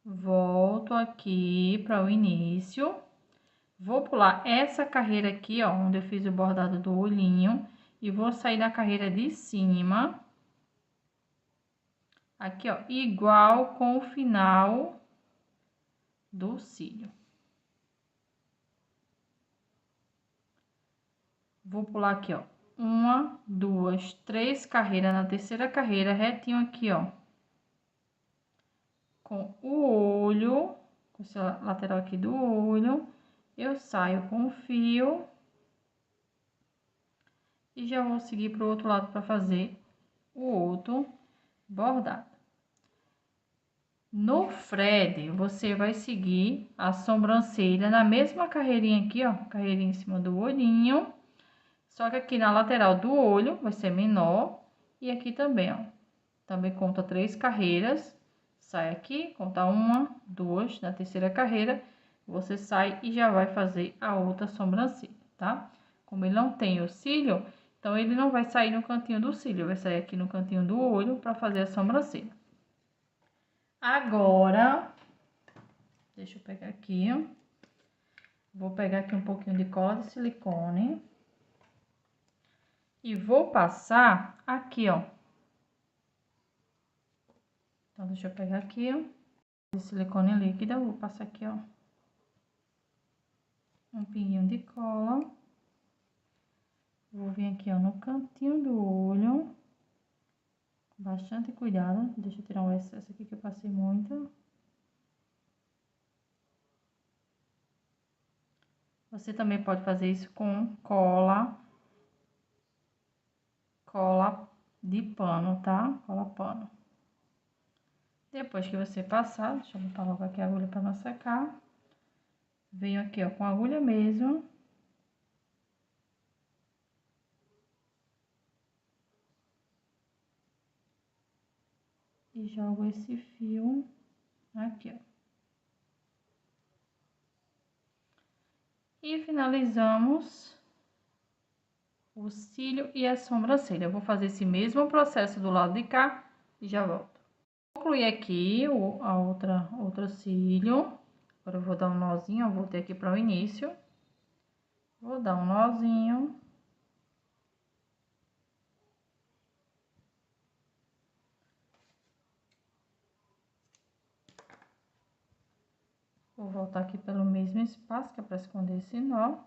Volto aqui para o início, vou pular essa carreira aqui, ó, onde eu fiz o bordado do olhinho, e vou sair da carreira de cima, aqui, ó, igual com o final do cílio. Vou pular aqui, ó, 1, 2, 3 carreiras, na terceira carreira, retinho aqui, ó, com o olho, com essa lateral aqui do olho, eu saio com o fio e já vou seguir pro outro lado para fazer o outro bordado. No Fred, você vai seguir a sobrancelha na mesma carreirinha aqui, ó, carreirinha em cima do olhinho. Só que aqui na lateral do olho vai ser menor e aqui também, ó. Também conta 3 carreiras. Sai aqui, conta 1, 2, na terceira carreira, você sai e já vai fazer a outra sobrancelha, tá? Como ele não tem o cílio, então ele não vai sair no cantinho do cílio, vai sair aqui no cantinho do olho para fazer a sobrancelha. Agora, deixa eu pegar aqui, ó. Vou pegar aqui um pouquinho de cola de silicone. E vou passar aqui, ó. Então, deixa eu pegar aqui, ó. De silicone líquida, vou passar aqui, ó. Um pinguinho de cola. Vou vir aqui, ó, no cantinho do olho. Bastante cuidado. Deixa eu tirar o excesso aqui que eu passei muito. Você também pode fazer isso com cola de pano, tá? Cola pano. Depois que você passar, deixa eu botar logo aqui a agulha para não secar. Venho aqui, ó, com a agulha mesmo. E jogo esse fio aqui, ó. E finalizamos o cílio e a sobrancelha. Eu vou fazer esse mesmo processo do lado de cá e já volto. Concluí aqui a outra cílio. Agora eu vou dar um nozinho, eu voltei aqui para o início. Vou dar um nozinho. Vou voltar aqui pelo mesmo espaço, que é para esconder esse nó.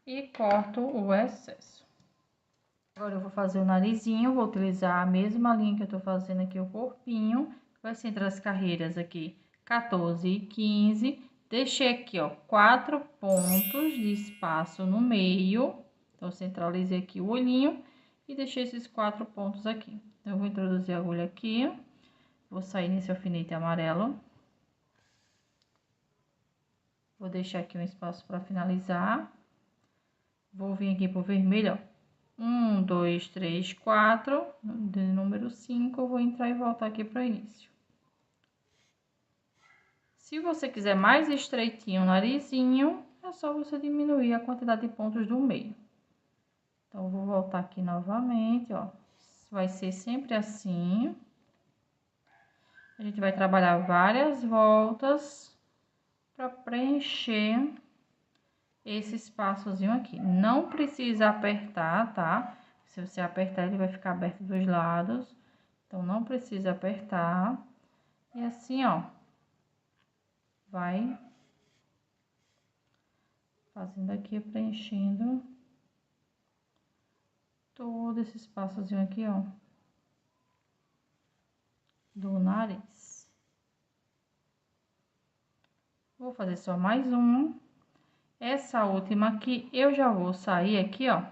E corto o excesso. Agora eu vou fazer o narizinho, vou utilizar a mesma linha que eu tô fazendo aqui, o corpinho. Vai ser entre as carreiras aqui 14 e 15. Deixei aqui, ó, 4 pontos de espaço no meio. Então, centralizei aqui o olhinho e deixei esses 4 pontos aqui. Então, eu vou introduzir a agulha aqui. Vou sair nesse alfinete amarelo. Vou deixar aqui um espaço para finalizar. Vou vir aqui pro vermelho, ó. 1, 2, 3, 4, de número 5, eu vou entrar e voltar aqui para o início. Se você quiser mais estreitinho o narizinho, é só você diminuir a quantidade de pontos do meio. Então, eu vou voltar aqui novamente, ó. Vai ser sempre assim. A gente vai trabalhar várias voltas para preencher esse espaçozinho aqui. Não precisa apertar, tá? Se você apertar, ele vai ficar aberto dos lados. Então, não precisa apertar. E assim, ó, vai fazendo aqui, preenchendo todo esse espaçozinho aqui, ó, do nariz. Vou fazer só mais uma. Essa última aqui, eu já vou sair aqui, ó,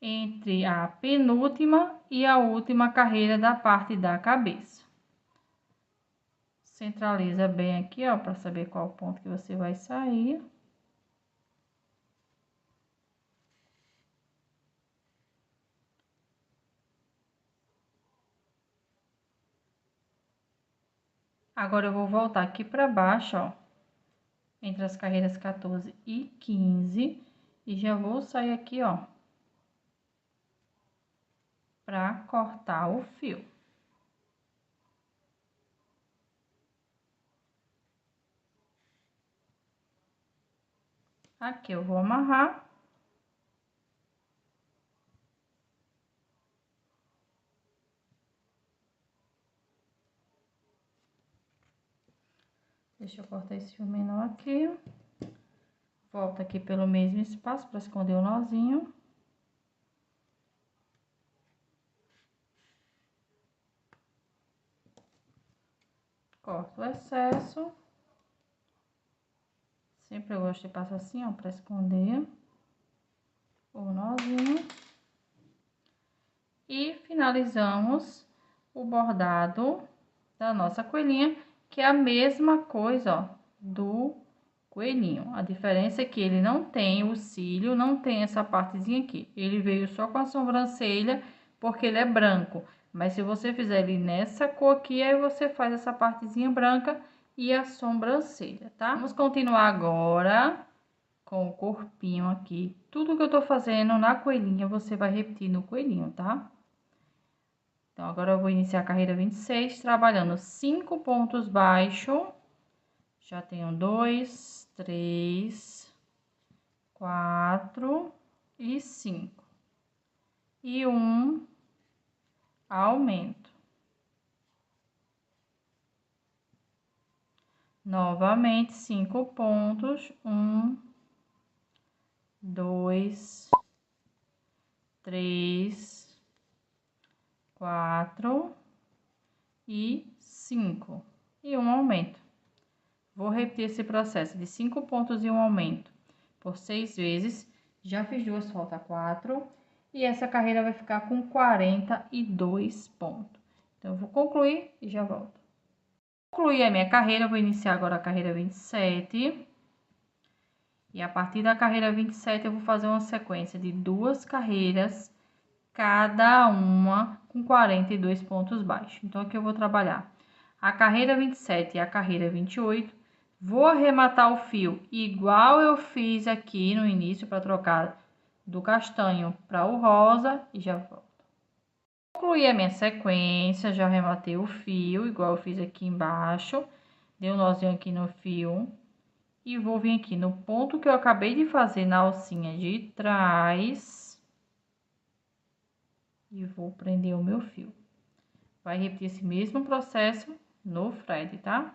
entre a penúltima e a última carreira da parte da cabeça. Centraliza bem aqui, ó, para saber qual ponto que você vai sair. Agora, eu vou voltar aqui para baixo, ó, entre as carreiras 14 e 15, e já vou sair aqui, ó, para cortar o fio. Aqui eu vou amarrar. Deixa eu cortar esse fio menor aqui. Volta aqui pelo mesmo espaço para esconder o nozinho. Corto o excesso. Sempre eu gosto de passar assim, ó, pra esconder o nozinho. E finalizamos o bordado da nossa coelhinha, que é a mesma coisa, ó, do coelhinho. A diferença é que ele não tem o cílio, não tem essa partezinha aqui. Ele veio só com a sobrancelha, porque ele é branco. Mas se você fizer ele nessa cor aqui, aí você faz essa partezinha branca e a sobrancelha, tá? Vamos continuar agora com o corpinho aqui. Tudo que eu tô fazendo na coelhinha, você vai repetir no coelhinho, tá? Então, agora eu vou iniciar a carreira 26, trabalhando 5 pontos baixos. Já tenho 2, 3, 4 e 5. E um aumento. Novamente, 5 pontos. 1, 2, 3, 4 e 5. E um aumento. Vou repetir esse processo de 5 pontos e um aumento por 6 vezes. Já fiz duas, falta 4. E essa carreira vai ficar com 42 pontos. Então, eu vou concluir e já volto. Concluí a minha carreira, vou iniciar agora a carreira 27. E a partir da carreira 27, eu vou fazer uma sequência de 2 carreiras, cada uma com 42 pontos baixos. Então, aqui eu vou trabalhar a carreira 27 e a carreira 28. Vou arrematar o fio igual eu fiz aqui no início para trocar do castanho para o rosa e já volto. Concluí a minha sequência, já arrematei o fio igual eu fiz aqui embaixo, dei um nozinho aqui no fio e vou vir aqui no ponto que eu acabei de fazer na alcinha de trás e vou prender o meu fio. Vai repetir esse mesmo processo no frete, tá?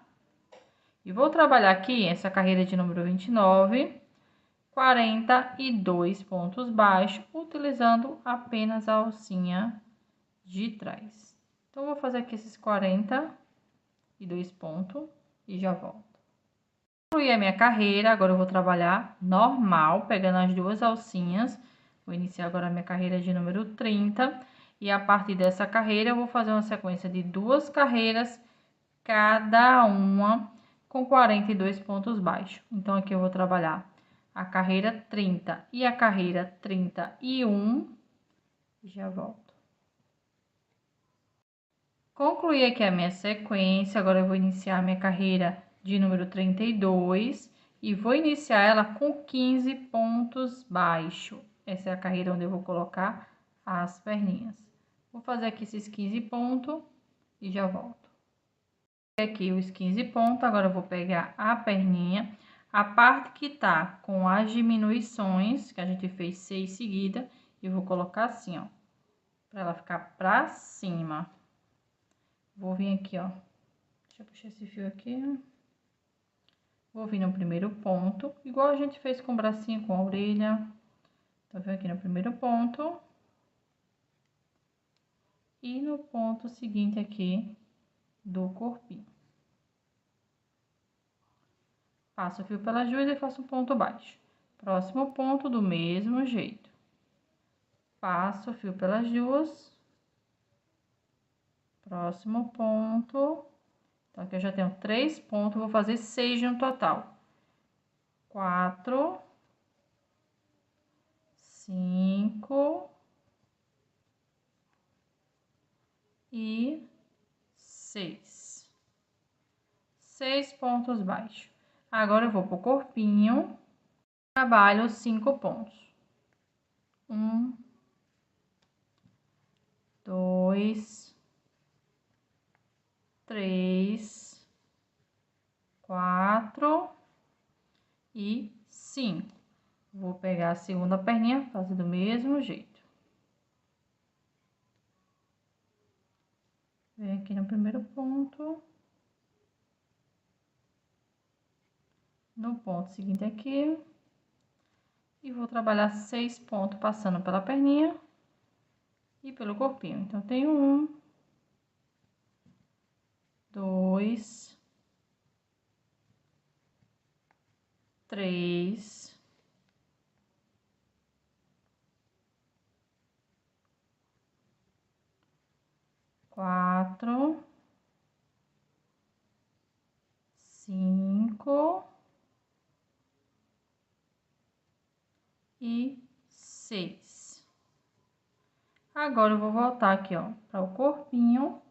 E vou trabalhar aqui essa carreira de número 29, 42 pontos baixos, utilizando apenas a alcinha de trás. Então, vou fazer aqui esses 42 pontos e já volto. Concluí a minha carreira, agora eu vou trabalhar normal, pegando as duas alcinhas. Vou iniciar agora a minha carreira de número 30. E a partir dessa carreira, eu vou fazer uma sequência de 2 carreiras, cada uma com 42 pontos baixos. Então, aqui eu vou trabalhar a carreira 30 e a carreira 31. Já volto. Concluí aqui a minha sequência, agora eu vou iniciar a minha carreira de número 32 e vou iniciar ela com 15 pontos baixos. Essa é a carreira onde eu vou colocar as perninhas. Vou fazer aqui esses 15 pontos e já volto. Aqui os 15 pontos, agora eu vou pegar a perninha, a parte que tá com as diminuições, que a gente fez 6 seguidas, e vou colocar assim, ó, pra ela ficar pra cima. Vou vir aqui, ó, deixa eu puxar esse fio aqui, vou vir no primeiro ponto, igual a gente fez com o bracinho, com a orelha. Então, venho aqui no primeiro ponto. E no ponto seguinte aqui do corpinho. Passo o fio pelas duas e faço um ponto baixo. Próximo ponto, do mesmo jeito. Passo o fio pelas duas. Próximo ponto. Então, aqui eu já tenho 3 pontos, vou fazer 6 no total. 4, 5 e 6. 6 pontos baixos. Agora, eu vou pro corpinho, trabalho 5 pontos. 1, 2, 3, 4 e 5. Vou pegar a segunda perninha, fazer do mesmo jeito. Venho aqui no primeiro ponto. No ponto seguinte aqui. E vou trabalhar 6 pontos, passando pela perninha e pelo corpinho. Então, tenho 1, 2, 3, 4, 5 e 6. Agora eu vou voltar aqui, ó, para o corpinho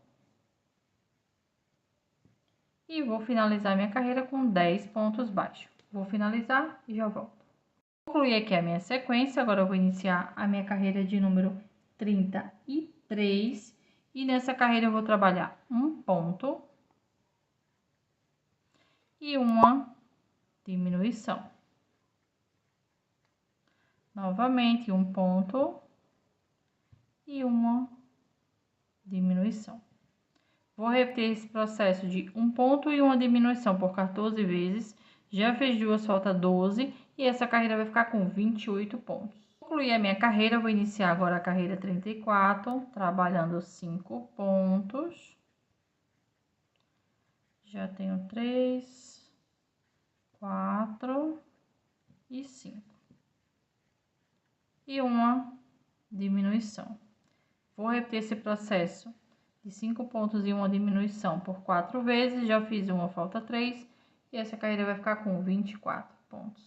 e vou finalizar minha carreira com 10 pontos baixos. Vou finalizar e já volto. Concluí aqui a minha sequência, agora eu vou iniciar a minha carreira de número 33 e nessa carreira eu vou trabalhar um ponto e uma diminuição. Novamente, um ponto e uma diminuição. Vou repetir esse processo de um ponto e uma diminuição por 14 vezes. Já fiz duas, falta 12 e essa carreira vai ficar com 28 pontos. Concluí a minha carreira, vou iniciar agora a carreira 34, trabalhando 5 pontos. Já tenho 3, 4 e 5. E uma diminuição. Vou repetir esse processo de 5 pontos e uma diminuição por 4 vezes. Já fiz uma, falta 3. E essa carreira vai ficar com 24 pontos.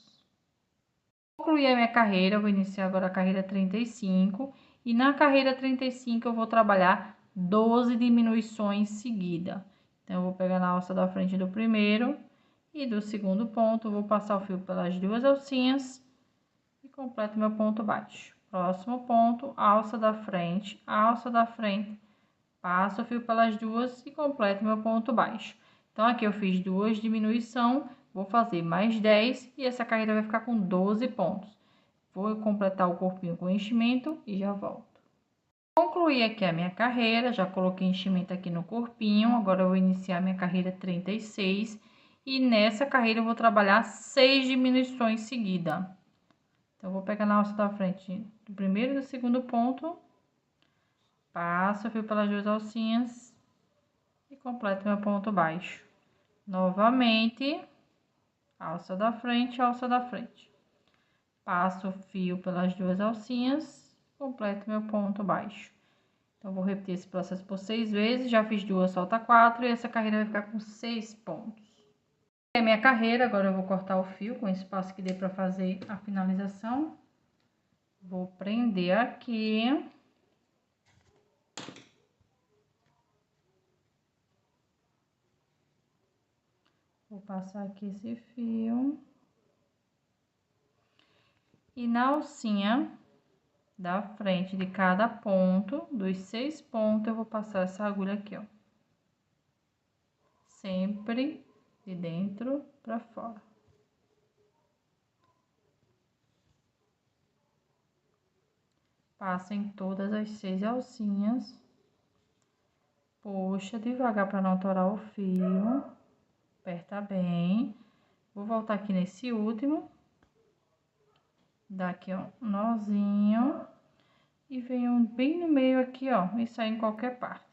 Concluí a minha carreira, vou iniciar agora a carreira 35. E na carreira 35 eu vou trabalhar 12 diminuições seguidas. Então, eu vou pegar na alça da frente do primeiro e do segundo ponto, vou passar o fio pelas duas alcinhas e completo meu ponto baixo. Próximo ponto, alça da frente, passo o fio pelas duas e completo meu ponto baixo. Então, aqui eu fiz duas diminuição, vou fazer mais 10 e essa carreira vai ficar com 12 pontos. Vou completar o corpinho com enchimento e já volto. Concluí aqui a minha carreira, já coloquei enchimento aqui no corpinho, agora eu vou iniciar minha carreira 36 e nessa carreira eu vou trabalhar 6 diminuições seguidas. Então, eu vou pegar na alça da frente do primeiro e do segundo ponto, passo o fio pelas duas alcinhas e completo meu ponto baixo. Novamente, alça da frente, passo o fio pelas duas alcinhas, completo meu ponto baixo. Então, vou repetir esse processo por 6 vezes, já fiz duas, falta 4 e essa carreira vai ficar com 6 pontos. É minha carreira, agora eu vou cortar o fio com o espaço que dê para fazer a finalização. Vou prender aqui. Vou passar aqui esse fio. E na alcinha da frente de cada ponto, dos 6 pontos, eu vou passar essa agulha aqui, ó. Sempre de dentro para fora. Passa em todas as 6 alcinhas. Puxa devagar para não atorar o fio. Aperta bem. Vou voltar aqui nesse último. Dá aqui, ó, um nozinho. E venho bem no meio aqui, ó, e sai em qualquer parte.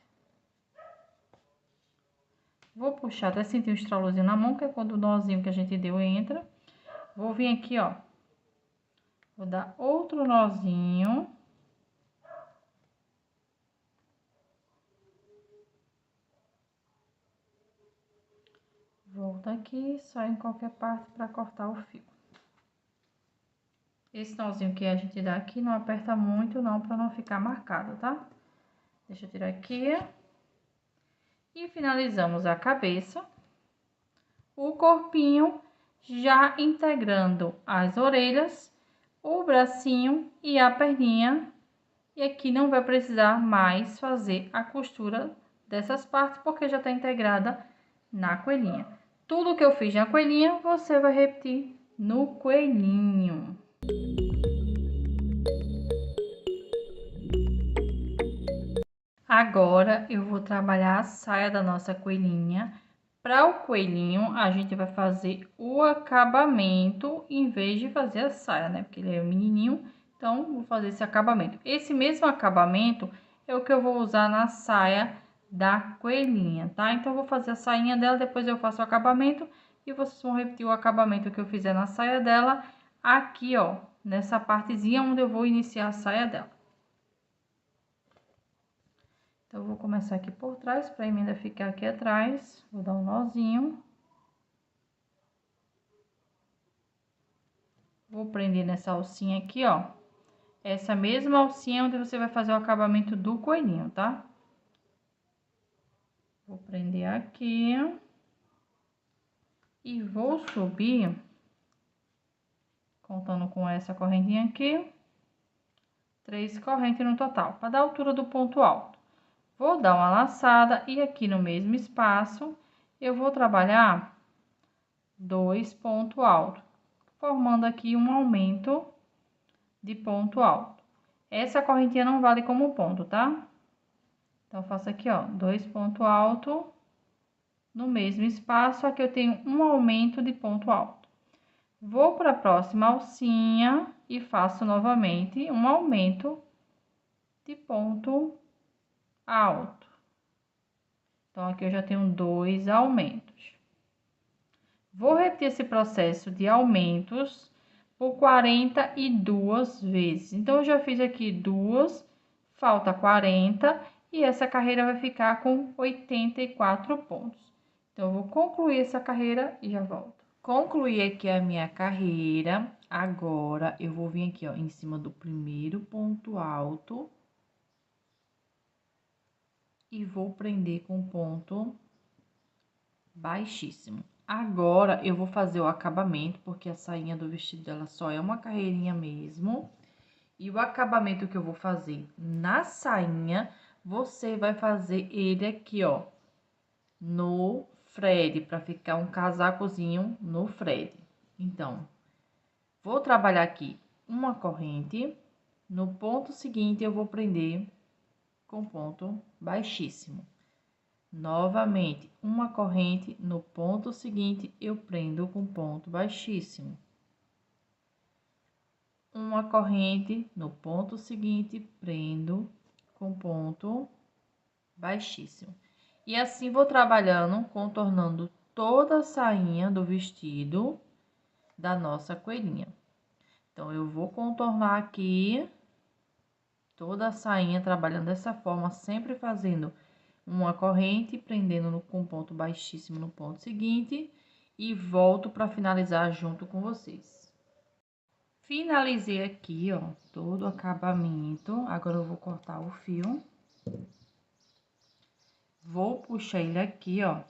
Vou puxar até sentir um estralozinho na mão, que é quando o nozinho que a gente deu entra. Vou vir aqui, ó. Vou dar outro nozinho. Volta aqui, sai em qualquer parte para cortar o fio. Esse nozinho que a gente dá aqui não aperta muito não, para não ficar marcado, tá? Deixa eu tirar aqui. E finalizamos a cabeça. O corpinho já integrando as orelhas, o bracinho e a perninha. E aqui não vai precisar mais fazer a costura dessas partes, porque já está integrada na coelhinha. Tudo que eu fiz na coelhinha, você vai repetir no coelhinho. Agora, eu vou trabalhar a saia da nossa coelhinha. Para o coelhinho, a gente vai fazer o acabamento em vez de fazer a saia, né? Porque ele é menininho, então, vou fazer esse acabamento. Esse mesmo acabamento é o que eu vou usar na saia da coelhinha, tá? Então, eu vou fazer a sainha dela, depois eu faço o acabamento E vocês vão repetir o acabamento que eu fizer na saia dela, aqui, ó, nessa partezinha onde eu vou iniciar a saia dela. Então, eu vou começar aqui por trás, pra emenda ficar aqui atrás. Vou dar um nozinho. Vou prender nessa alcinha aqui, ó. Essa mesma alcinha onde você vai fazer o acabamento do coelhinho, tá? Vou prender aqui. E vou subir, contando com essa correntinha aqui, 3 correntes no total, para dar a altura do ponto alto. Vou dar uma laçada e aqui no mesmo espaço, eu vou trabalhar 2 pontos altos, formando aqui um aumento de ponto alto. Essa correntinha não vale como ponto, tá? Então, eu faço aqui, ó, 2 pontos altos no mesmo espaço, aqui eu tenho um aumento de ponto alto. Vou para a próxima alcinha e faço novamente um aumento de ponto alto. Então, aqui eu já tenho 2 aumentos. Vou repetir esse processo de aumentos por 42 vezes. Então, eu já fiz aqui 2, falta 40 e essa carreira vai ficar com 84 pontos. Então, eu vou concluir essa carreira e já volto. Concluí aqui a minha carreira. Agora, eu vou vir aqui, ó, em cima do primeiro ponto alto. E vou prender com ponto baixíssimo. Agora, eu vou fazer o acabamento, porque a sainha do vestido dela só é uma carreirinha mesmo. E o acabamento que eu vou fazer na sainha, você vai fazer ele aqui, ó, no Fred, para ficar um casacozinho no Fred. Então, vou trabalhar aqui uma corrente, no ponto seguinte eu vou prender com ponto baixíssimo. Novamente, uma corrente, no ponto seguinte eu prendo com ponto baixíssimo. Uma corrente, no ponto seguinte prendo com ponto baixíssimo. E assim vou trabalhando, contornando toda a sainha do vestido da nossa coelhinha. Então, eu vou contornar aqui toda a sainha, trabalhando dessa forma, sempre fazendo uma corrente, prendendo com ponto baixíssimo no ponto seguinte, e volto para finalizar junto com vocês. Finalizei aqui, ó, todo o acabamento. Agora, eu vou cortar o fio. Vou puxar ele aqui, ó.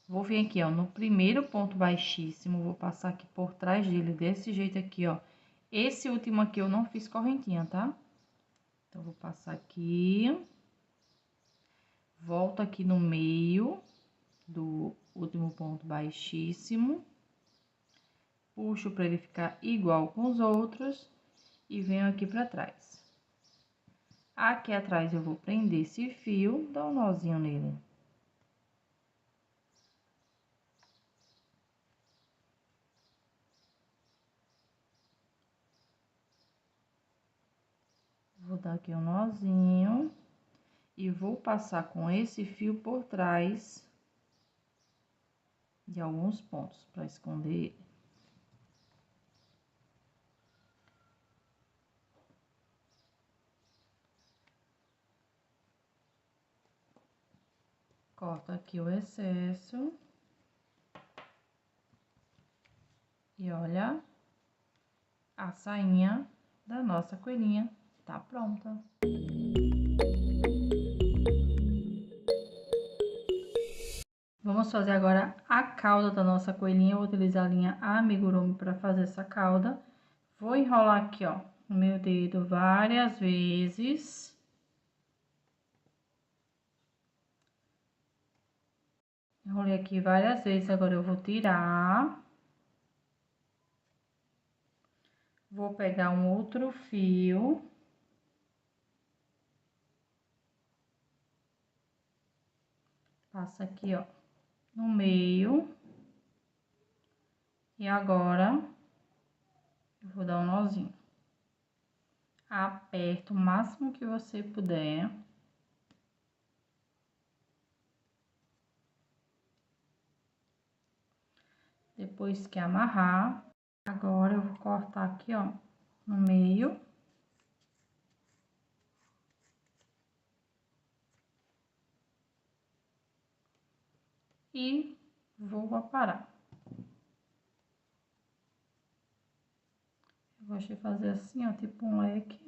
Vou vir aqui, ó, no primeiro ponto baixíssimo, vou passar aqui por trás dele, desse jeito aqui, ó. Esse último aqui eu não fiz correntinha, tá? Então, vou passar aqui. Volto aqui no meio do último ponto baixíssimo. Puxo pra ele ficar igual com os outros e venho aqui pra trás. Aqui atrás eu vou prender esse fio, dar um nozinho nele. Vou dar aqui um nozinho e vou passar com esse fio por trás de alguns pontos para esconder ele. Corto aqui o excesso. E olha, a sainha da nossa coelhinha tá pronta. Vamos fazer agora a cauda da nossa coelhinha. Eu vou utilizar a linha amigurumi para fazer essa cauda. Vou enrolar aqui, ó, no meu dedo várias vezes. Enrolei aqui várias vezes, agora eu vou tirar. Vou pegar um outro fio. Passa aqui, ó, no meio. E agora, eu vou dar um nozinho. Aperta o máximo que você puder. Depois que amarrar, agora eu vou cortar aqui, ó, no meio. E vou aparar. Eu gosto de fazer assim, ó, tipo um leque.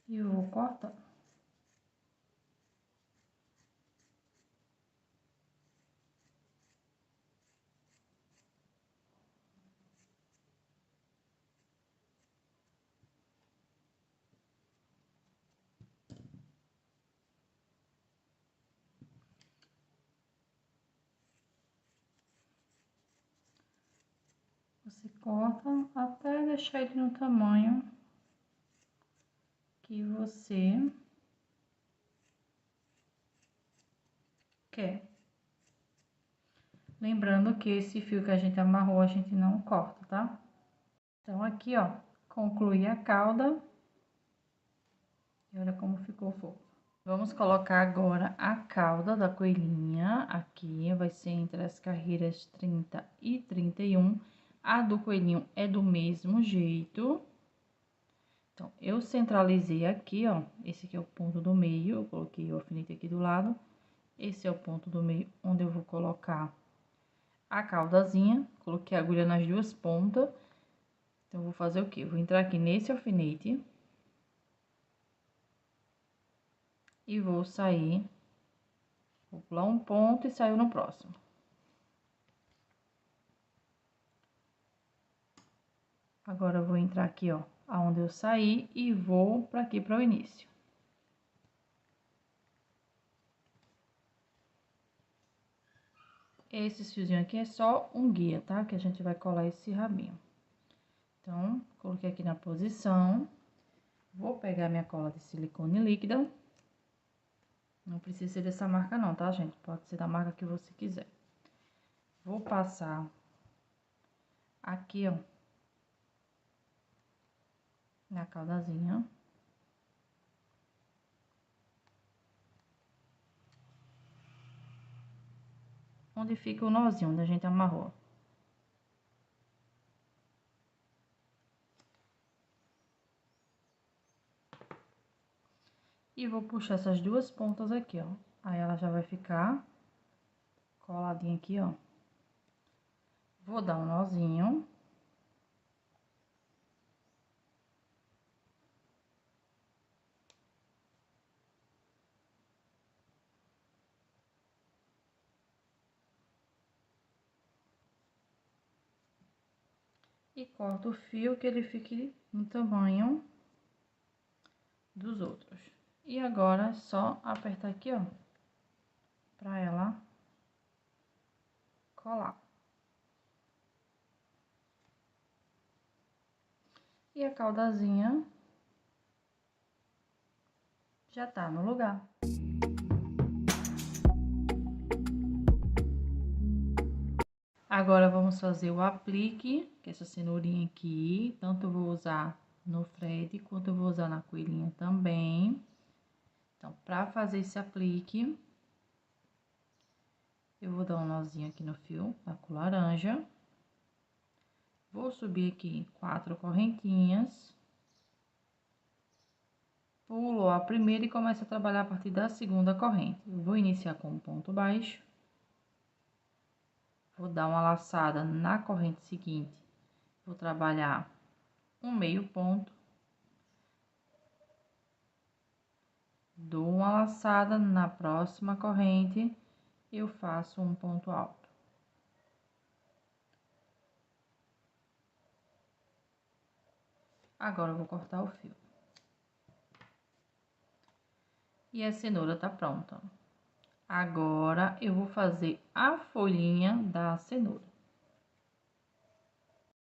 E eu vou cortar. Você corta até deixar ele no tamanho que você quer. Lembrando que esse fio que a gente amarrou, a gente não corta, tá? Então, aqui, ó, concluí a cauda. E olha como ficou fofo. Vamos colocar agora a cauda da coelhinha. Aqui vai ser entre as carreiras 30 e 31. A do coelhinho é do mesmo jeito. Então, eu centralizei aqui, ó. Esse aqui é o ponto do meio. Eu coloquei o alfinete aqui do lado. Esse é o ponto do meio, onde eu vou colocar a caudazinha. Coloquei a agulha nas duas pontas. Então, eu vou fazer o quê? Vou entrar aqui nesse alfinete. E vou sair. Vou pular um ponto e sair no próximo. Agora, eu vou entrar aqui, ó, aonde eu saí e vou pra aqui, para o início. Esse fiozinho aqui é só um guia, tá? Que a gente vai colar esse rabinho. Então, coloquei aqui na posição. Vou pegar minha cola de silicone líquida. Não precisa ser dessa marca não, tá, gente? Pode ser da marca que você quiser. Vou passar aqui, ó, na caudazinha. Onde fica o nozinho, onde a gente amarrou. E vou puxar essas duas pontas aqui, ó. Aí, ela já vai ficar coladinha aqui, ó. Vou dar um nozinho. E corto o fio que ele fique no tamanho dos outros. E agora, é só apertar aqui, ó, pra ela colar. E a caudazinha já tá no lugar. Agora, vamos fazer o aplique, que é essa cenourinha aqui. Tanto eu vou usar no Fred, quanto eu vou usar na coelhinha também. Então, pra fazer esse aplique, eu vou dar um nozinho aqui no fio da cor laranja. Vou subir aqui 4 correntinhas. Pulo a primeira e começo a trabalhar a partir da segunda corrente. Eu vou iniciar com um ponto baixo. Vou dar uma laçada na corrente seguinte. Vou trabalhar um meio ponto. Dou uma laçada na próxima corrente. Eu faço um ponto alto. Agora, eu vou cortar o fio. E a cenoura tá pronta. Agora, eu vou fazer a folhinha da cenoura.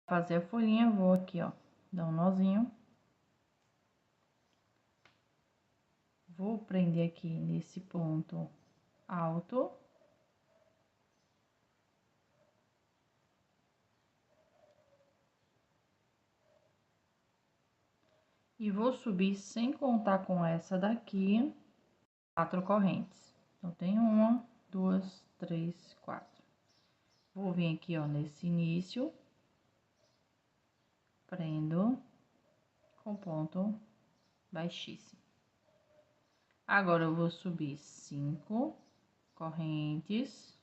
Para fazer a folhinha, eu vou aqui, ó, dar um nozinho. Vou prender aqui nesse ponto alto. E vou subir sem contar com essa daqui, 4 correntes. Então, tem 1, 2, 3, 4. Vou vir aqui, ó, nesse início, prendo com ponto baixíssimo. Agora, eu vou subir 5 correntes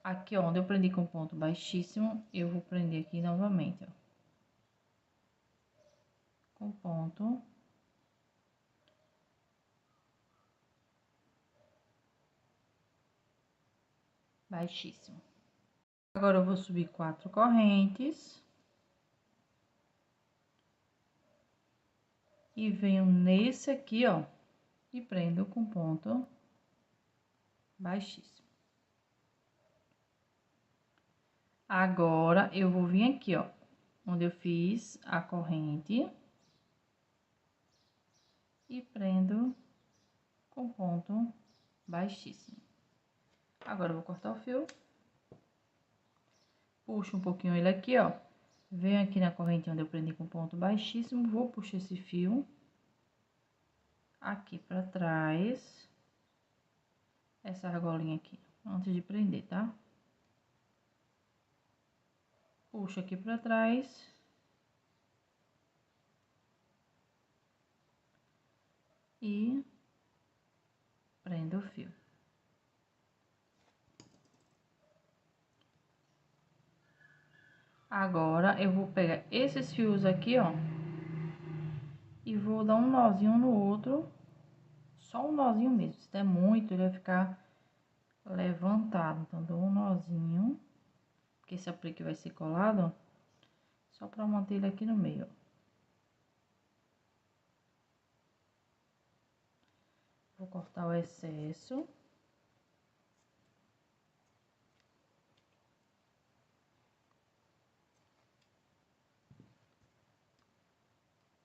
aqui onde eu prendi com ponto baixíssimo, eu vou prender aqui novamente, ó, com ponto baixíssimo. Agora, eu vou subir 4 correntes e venho nesse aqui, ó, e prendo com ponto baixíssimo. Agora, eu vou vir aqui, ó, onde eu fiz a corrente e prendo com ponto baixíssimo. Agora, eu vou cortar o fio, puxo um pouquinho ele aqui, ó, venho aqui na corrente onde eu prendi com ponto baixíssimo, vou puxar esse fio aqui pra trás, essa argolinha aqui, antes de prender, tá? Puxo aqui pra trás. E prendo o fio. Agora, eu vou pegar esses fios aqui, ó, e vou dar um nozinho no outro, só um nozinho mesmo. Se der muito, ele vai ficar levantado. Então, dou um nozinho, porque esse aplique vai ser colado, ó, só pra manter ele aqui no meio, ó. Vou cortar o excesso.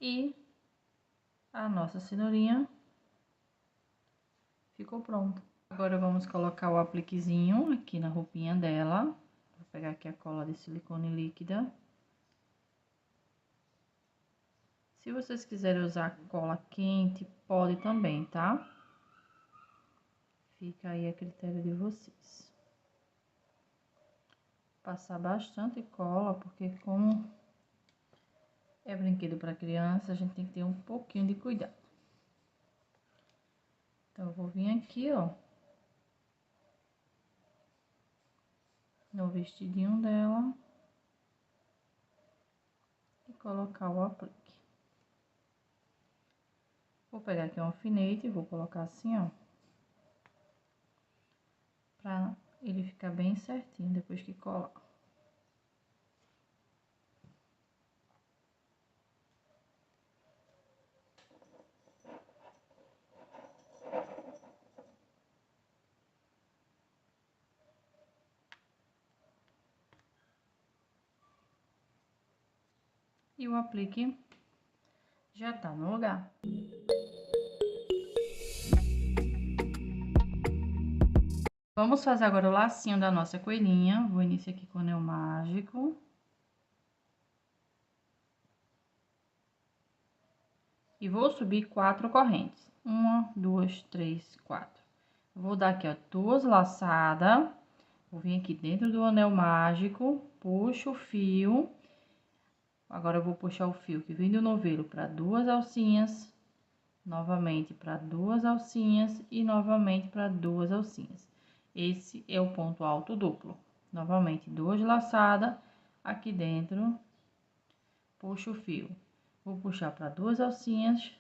E a nossa cenourinha ficou pronta. Agora, vamos colocar o apliquezinho aqui na roupinha dela. Vou pegar aqui a cola de silicone líquida. Se vocês quiserem usar cola quente, pode também, tá? Fica aí a critério de vocês. Passar bastante cola, porque como é brinquedo para criança, a gente tem que ter um pouquinho de cuidado. Então, eu vou vir aqui, ó, no vestidinho dela e colocar o aplique. Vou pegar aqui um alfinete e vou colocar assim, ó, pra ele ficar bem certinho depois que colar. E o aplique já tá no lugar. Vamos fazer agora o lacinho da nossa coelhinha. Vou iniciar aqui com o anel mágico. E vou subir 4 correntes. 1, 2, 3, 4. Vou dar aqui, ó, 2 laçadas. Vou vir aqui dentro do anel mágico, puxo o fio. Agora, eu vou puxar o fio que vem do novelo para 2 alcinhas, novamente para 2 alcinhas e novamente para 2 alcinhas. Esse é o ponto alto duplo. Novamente, 2 laçadas aqui dentro, puxo o fio. Vou puxar para 2 alcinhas,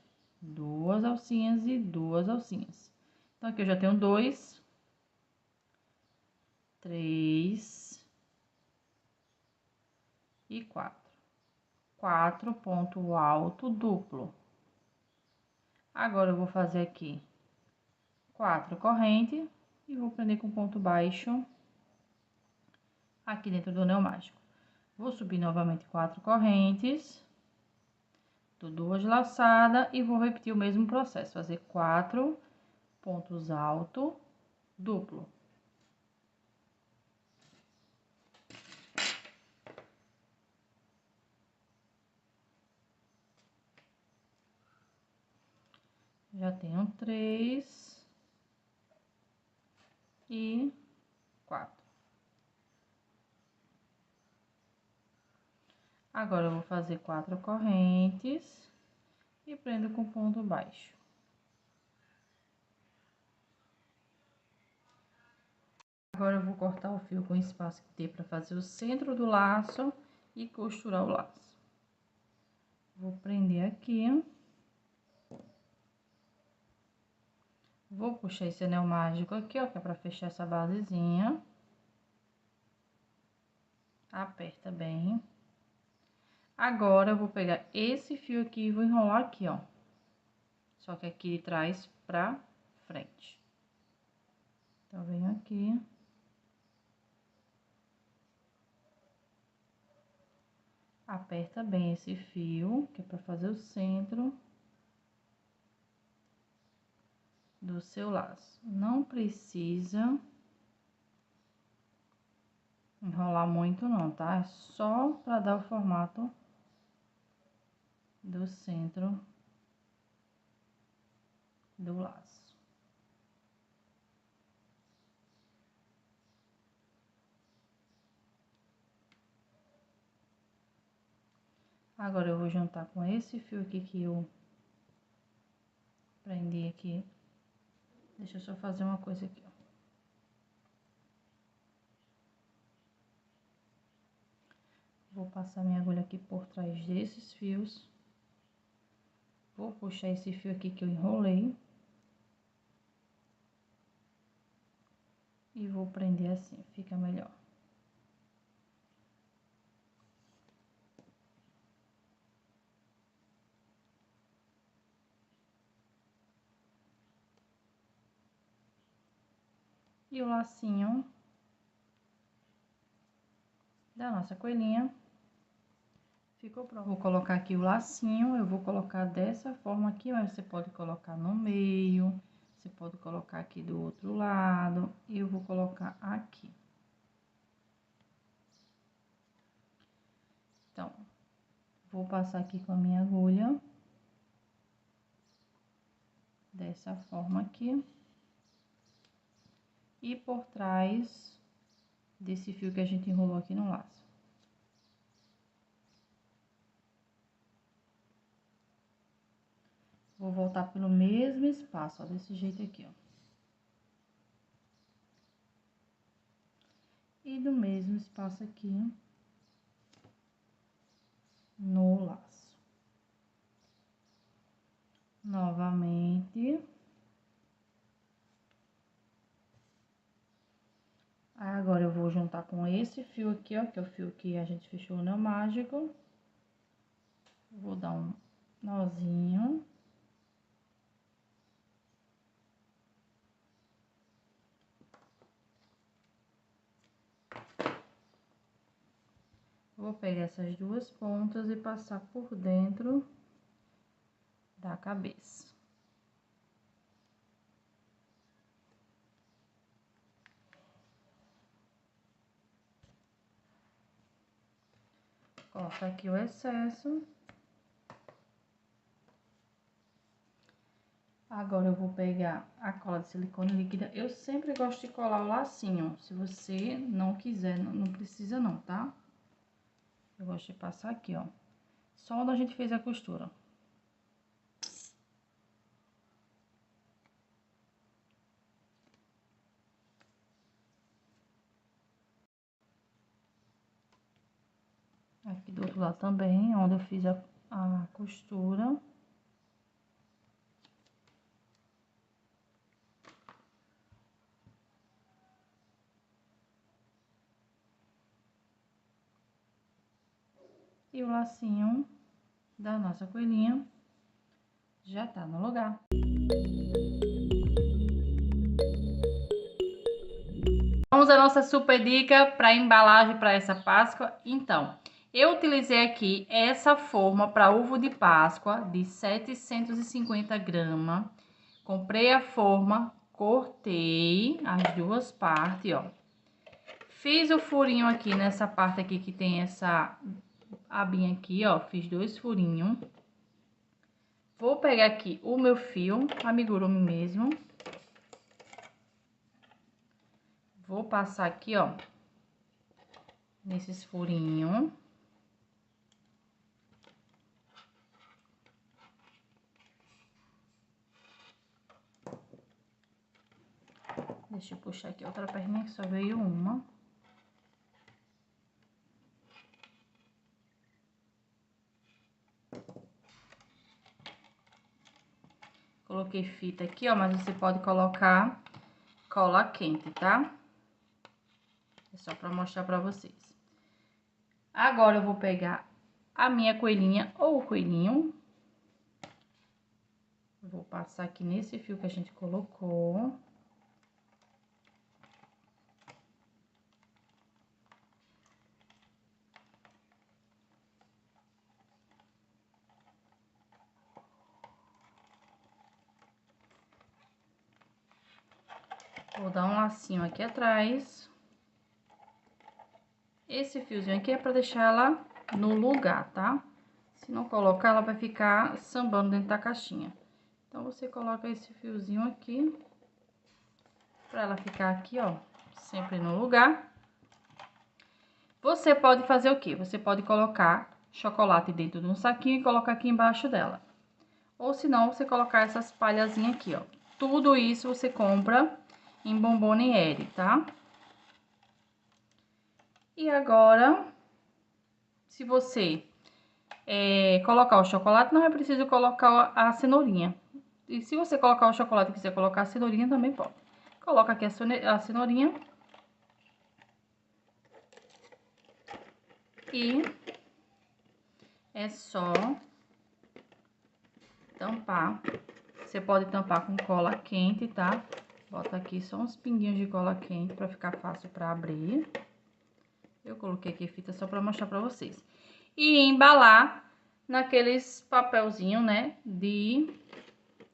2 alcinhas e 2 alcinhas. Então, aqui eu já tenho 2, 3 e 4. 4 ponto alto duplo. Agora, eu vou fazer aqui 4 correntes e vou prender com ponto baixo aqui dentro do anel mágico. Vou subir novamente 4 correntes, dou 2 laçadas e vou repetir o mesmo processo, fazer 4 pontos altos duplo. Já tenho 3 e 4. Agora, eu vou fazer 4 correntes e prendo com ponto baixo. Agora, eu vou cortar o fio com o espaço que tem para fazer o centro do laço e costurar o laço. Vou prender aqui. Vou puxar esse anel mágico aqui, ó, que é para fechar essa basezinha. Aperta bem. Agora, eu vou pegar esse fio aqui e vou enrolar aqui, ó. Só que aqui de trás pra frente. Então, venho aqui. Aperta bem esse fio, que é pra fazer o centro do seu laço. Não precisa enrolar muito não, tá? É só pra dar o formato do centro do laço. Agora, eu vou juntar com esse fio aqui que eu prendi aqui. Deixa eu só fazer uma coisa aqui, ó. Vou passar minha agulha aqui por trás desses fios. Vou puxar esse fio aqui que eu enrolei. E vou prender assim, fica melhor. E o lacinho da nossa coelhinha ficou pronto. Vou colocar aqui o lacinho, eu vou colocar dessa forma aqui, mas você pode colocar no meio, você pode colocar aqui do outro lado, e eu vou colocar aqui. Então, vou passar aqui com a minha agulha, dessa forma aqui, e por trás desse fio que a gente enrolou aqui no laço. Vou voltar pelo mesmo espaço, ó, desse jeito aqui, ó. E do mesmo espaço aqui, no laço. Novamente. Agora, eu vou juntar com esse fio aqui, ó, que é o fio que a gente fechou o anel mágico. Vou dar um nozinho. Vou pegar essas duas pontas e passar por dentro da cabeça. Corta aqui o excesso. Agora, eu vou pegar a cola de silicone líquida. Eu sempre gosto de colar o lacinho. Se você não quiser, não precisa não, tá? Eu gosto de passar aqui, ó. Só onde a gente fez a costura. Aqui do outro lado também, onde eu fiz a costura. E o lacinho da nossa coelhinha já tá no lugar. Vamos à nossa super dica para embalagem para essa Páscoa. Então, eu utilizei aqui essa forma para ovo de Páscoa de 750 gramas. Comprei a forma, cortei as duas partes, ó. Fiz o furinho aqui nessa parte aqui que tem essa abinha aqui, ó. Fiz 2 furinhos. Vou pegar aqui o meu fio, amigurumi mesmo. Vou passar aqui, ó, nesses furinhos. Deixa eu puxar aqui outra perninha que só veio uma. Coloquei fita aqui, ó, mas você pode colocar cola quente, tá? É só pra mostrar pra vocês. Agora eu vou pegar a minha coelhinha ou o coelhinho. Vou passar aqui nesse fio que a gente colocou. Vou dar um lacinho aqui atrás. Esse fiozinho aqui é pra deixar ela no lugar, tá? Se não colocar, ela vai ficar sambando dentro da caixinha. Então, você coloca esse fiozinho aqui, pra ela ficar aqui, ó, sempre no lugar. Você pode fazer o quê? Você pode colocar chocolate dentro de um saquinho e colocar aqui embaixo dela. Ou se não, você colocar essas palhazinhas aqui, ó. Tudo isso você compra em Bomboniere, tá? E agora, se você colocar o chocolate, não é preciso colocar a cenourinha. E se você colocar o chocolate e quiser colocar a cenourinha, também pode. Coloca aqui a cenourinha. E é só tampar. Você pode tampar com cola quente, tá? Bota aqui só uns pinguinhos de cola quente pra ficar fácil pra abrir. Eu coloquei aqui fita só pra mostrar pra vocês. E embalar naqueles papelzinho, né, de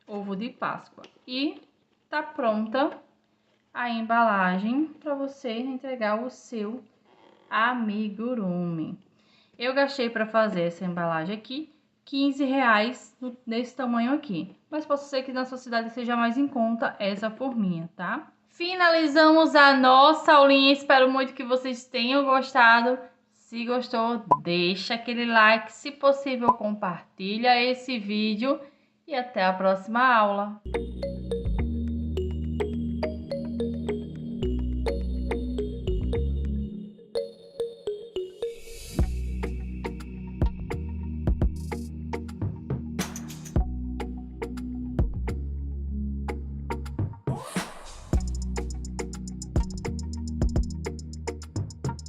ovo de Páscoa. E tá pronta a embalagem pra você entregar o seu amigurumi. Eu gastei pra fazer essa embalagem aqui R$15 nesse tamanho aqui. Mas pode ser que na sua cidade seja mais em conta essa forminha, tá? Finalizamos a nossa aulinha. Espero muito que vocês tenham gostado. Se gostou, deixa aquele like. Se possível, compartilha esse vídeo. E até a próxima aula.